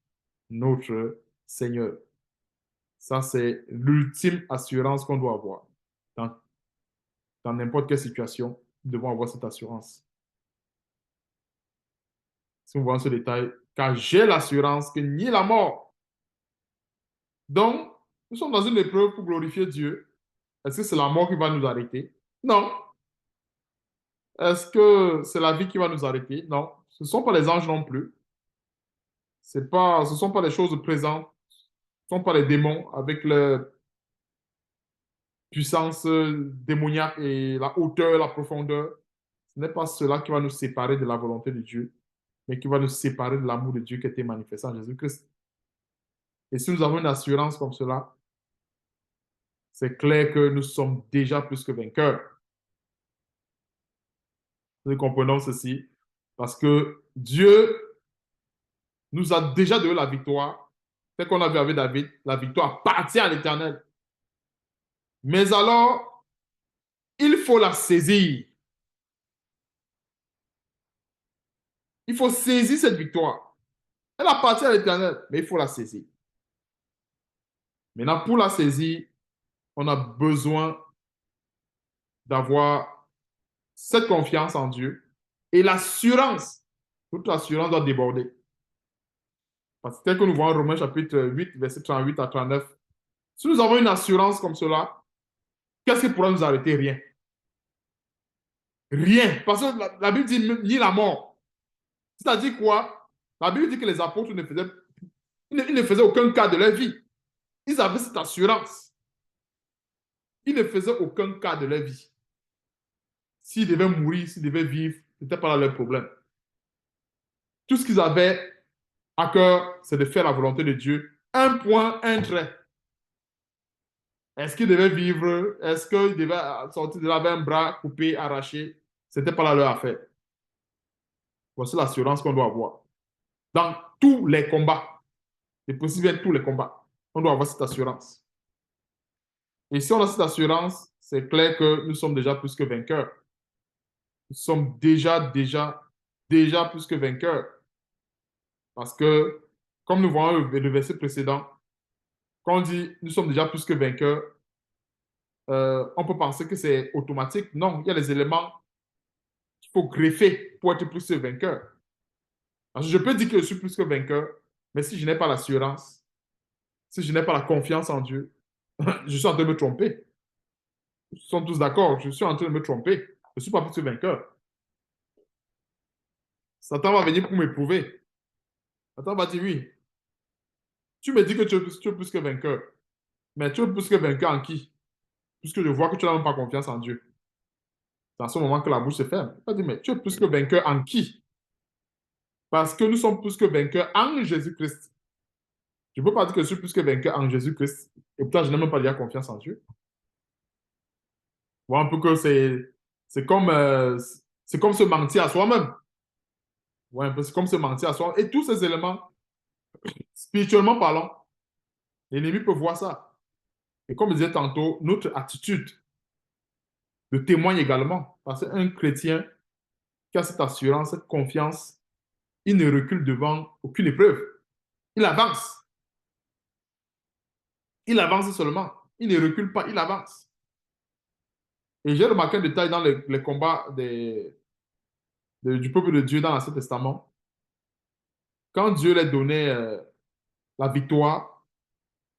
notre Seigneur. Ça, c'est l'ultime assurance qu'on doit avoir. Dans n'importe quelle situation, nous devons avoir cette assurance. Si on voit ce détail, car j'ai l'assurance que ni la mort. Donc, nous sommes dans une épreuve pour glorifier Dieu. Est-ce que c'est la mort qui va nous arrêter? Non. Est-ce que c'est la vie qui va nous arrêter? Non. Ce ne sont pas les anges non plus. Ce ne sont pas les choses présentes. Ce ne sont pas les démons avec leur puissance démoniaque et la hauteur, la profondeur. Ce n'est pas cela qui va nous séparer de la volonté de Dieu, mais qui va nous séparer de l'amour de Dieu qui a été manifesté en Jésus-Christ. Et si nous avons une assurance comme cela, c'est clair que nous sommes déjà plus que vainqueurs. Nous comprenons ceci parce que Dieu nous a déjà donné la victoire. Tel qu'on a vu avec David, la victoire appartient à l'Éternel. Mais alors, il faut la saisir. Il faut saisir cette victoire. Elle appartient à l'Éternel, mais il faut la saisir. Maintenant, pour la saisir, on a besoin d'avoir cette confiance en Dieu et l'assurance. Toute l'assurance doit déborder. Parce que tel que nous voyons Romains chapitre 8, verset 38 à 39, si nous avons une assurance comme cela, qu'est-ce qui pourra nous arrêter? Rien. Rien. Parce que la Bible dit ni la mort. C'est-à-dire quoi? La Bible dit que les apôtres ils ne faisaient aucun cas de leur vie. Ils avaient cette assurance. Ils ne faisaient aucun cas de leur vie. S'ils devaient mourir, s'ils devaient vivre, ce n'était pas là leur problème. Tout ce qu'ils avaient à cœur, c'est de faire la volonté de Dieu. Un point, un trait. Est-ce qu'ils devaient vivre? Est-ce qu'ils devaient sortir de là avec un bras coupé, arraché? Ce n'était pas là leur affaire. Voici l'assurance qu'on doit avoir. Dans tous les combats, et possiblement tous les combats, on doit avoir cette assurance. Et si on a cette assurance, c'est clair que nous sommes déjà plus que vainqueurs. Nous sommes déjà plus que vainqueurs. Parce que, comme nous voyons le verset précédent, quand on dit nous sommes déjà plus que vainqueurs, on peut penser que c'est automatique. Non, il y a des éléments qu'il faut greffer pour être plus que vainqueur. Parce que je peux dire que je suis plus que vainqueur, mais si je n'ai pas l'assurance, si je n'ai pas la confiance en Dieu, je suis en train de me tromper. Nous sommes tous d'accord, je suis en train de me tromper. Je ne suis pas plus que vainqueur. Satan va venir pour m'éprouver. Satan va dire oui. Tu me dis que tu es plus que vainqueur. Mais tu es plus que vainqueur en qui? Puisque je vois que tu n'as même pas confiance en Dieu. C'est à ce moment que la bouche se ferme. Il va dire, mais tu es plus que vainqueur en qui? Parce que nous sommes plus que vainqueurs en Jésus-Christ. Je ne peux pas dire que je suis plus que vainqueur en Jésus-Christ. Et pourtant, je n'ai même pas déjà confiance en Dieu. Voilà un peu que c'est comme se mentir à soi-même. Ouais, un peu, c'est comme se mentir à soi. Et tous ces éléments, spirituellement parlant, l'ennemi peut voir ça. Et comme je disais tantôt, notre attitude le témoigne également. Parce qu'un chrétien qui a cette assurance, cette confiance, il ne recule devant aucune épreuve. Il avance. Il avance seulement. Il ne recule pas, il avance. Et j'ai remarqué un détail dans les combats du peuple de Dieu dans l'Ancien Testament. Quand Dieu leur donnait la victoire,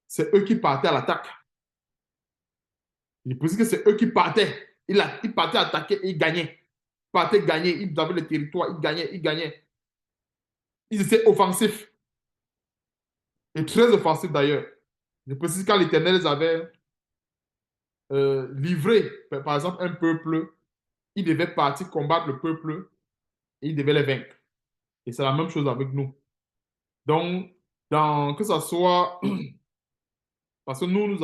c'est eux qui partaient à l'attaque. Il précise que c'est eux qui partaient. Ils partaient attaquer et ils gagnaient. Ils partaient gagner, ils avaient le territoire, ils gagnaient, ils gagnaient. Ils étaient offensifs. Et très offensifs d'ailleurs. Je précise quand l'Éternel les avait livrés, par exemple, un peuple, ils devaient partir combattre le peuple et ils devaient les vaincre. Et c'est la même chose avec nous. Donc, que ce soit, parce que nous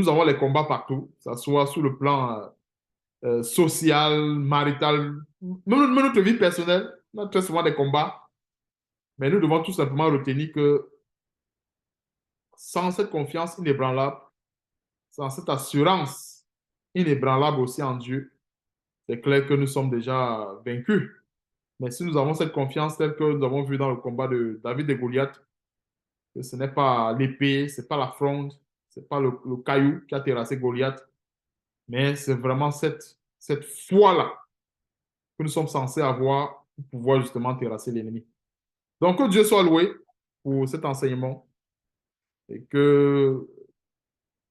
avons les combats partout, que ce soit sur le plan social, marital, même notre vie personnelle, on a très souvent des combats, mais nous devons tout simplement retenir que sans cette confiance inébranlable, sans cette assurance inébranlable aussi en Dieu, c'est clair que nous sommes déjà vaincus. Mais si nous avons cette confiance telle que nous avons vu dans le combat de David et Goliath, que ce n'est pas l'épée, ce n'est pas la fronde, ce n'est pas le caillou qui a terrassé Goliath, mais c'est vraiment cette foi-là que nous sommes censés avoir pour pouvoir justement terrasser l'ennemi. Donc, que Dieu soit loué pour cet enseignement et que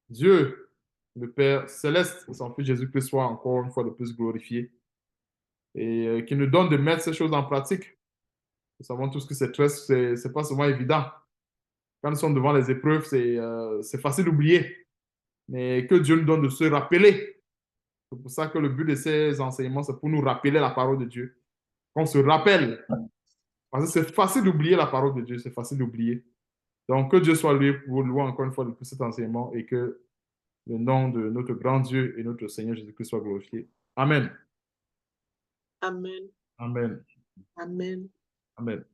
Dieu, le Père céleste et son Fils Jésus-Christ soient encore une fois de plus glorifiés et qu'il nous donne de mettre ces choses en pratique. Nous savons tous que c'est pas souvent évident. Quand nous sommes devant les épreuves, c'est facile d'oublier, mais que Dieu nous donne de se rappeler. C'est pour ça que le but de ces enseignements, c'est pour nous rappeler la parole de Dieu. Qu'on se rappelle. Parce que c'est facile d'oublier la parole de Dieu, c'est facile d'oublier. Donc, que Dieu soit loué encore une fois de cet enseignement et que le nom de notre grand Dieu et notre Seigneur Jésus-Christ soit glorifié. Amen. Amen. Amen. Amen. Amen.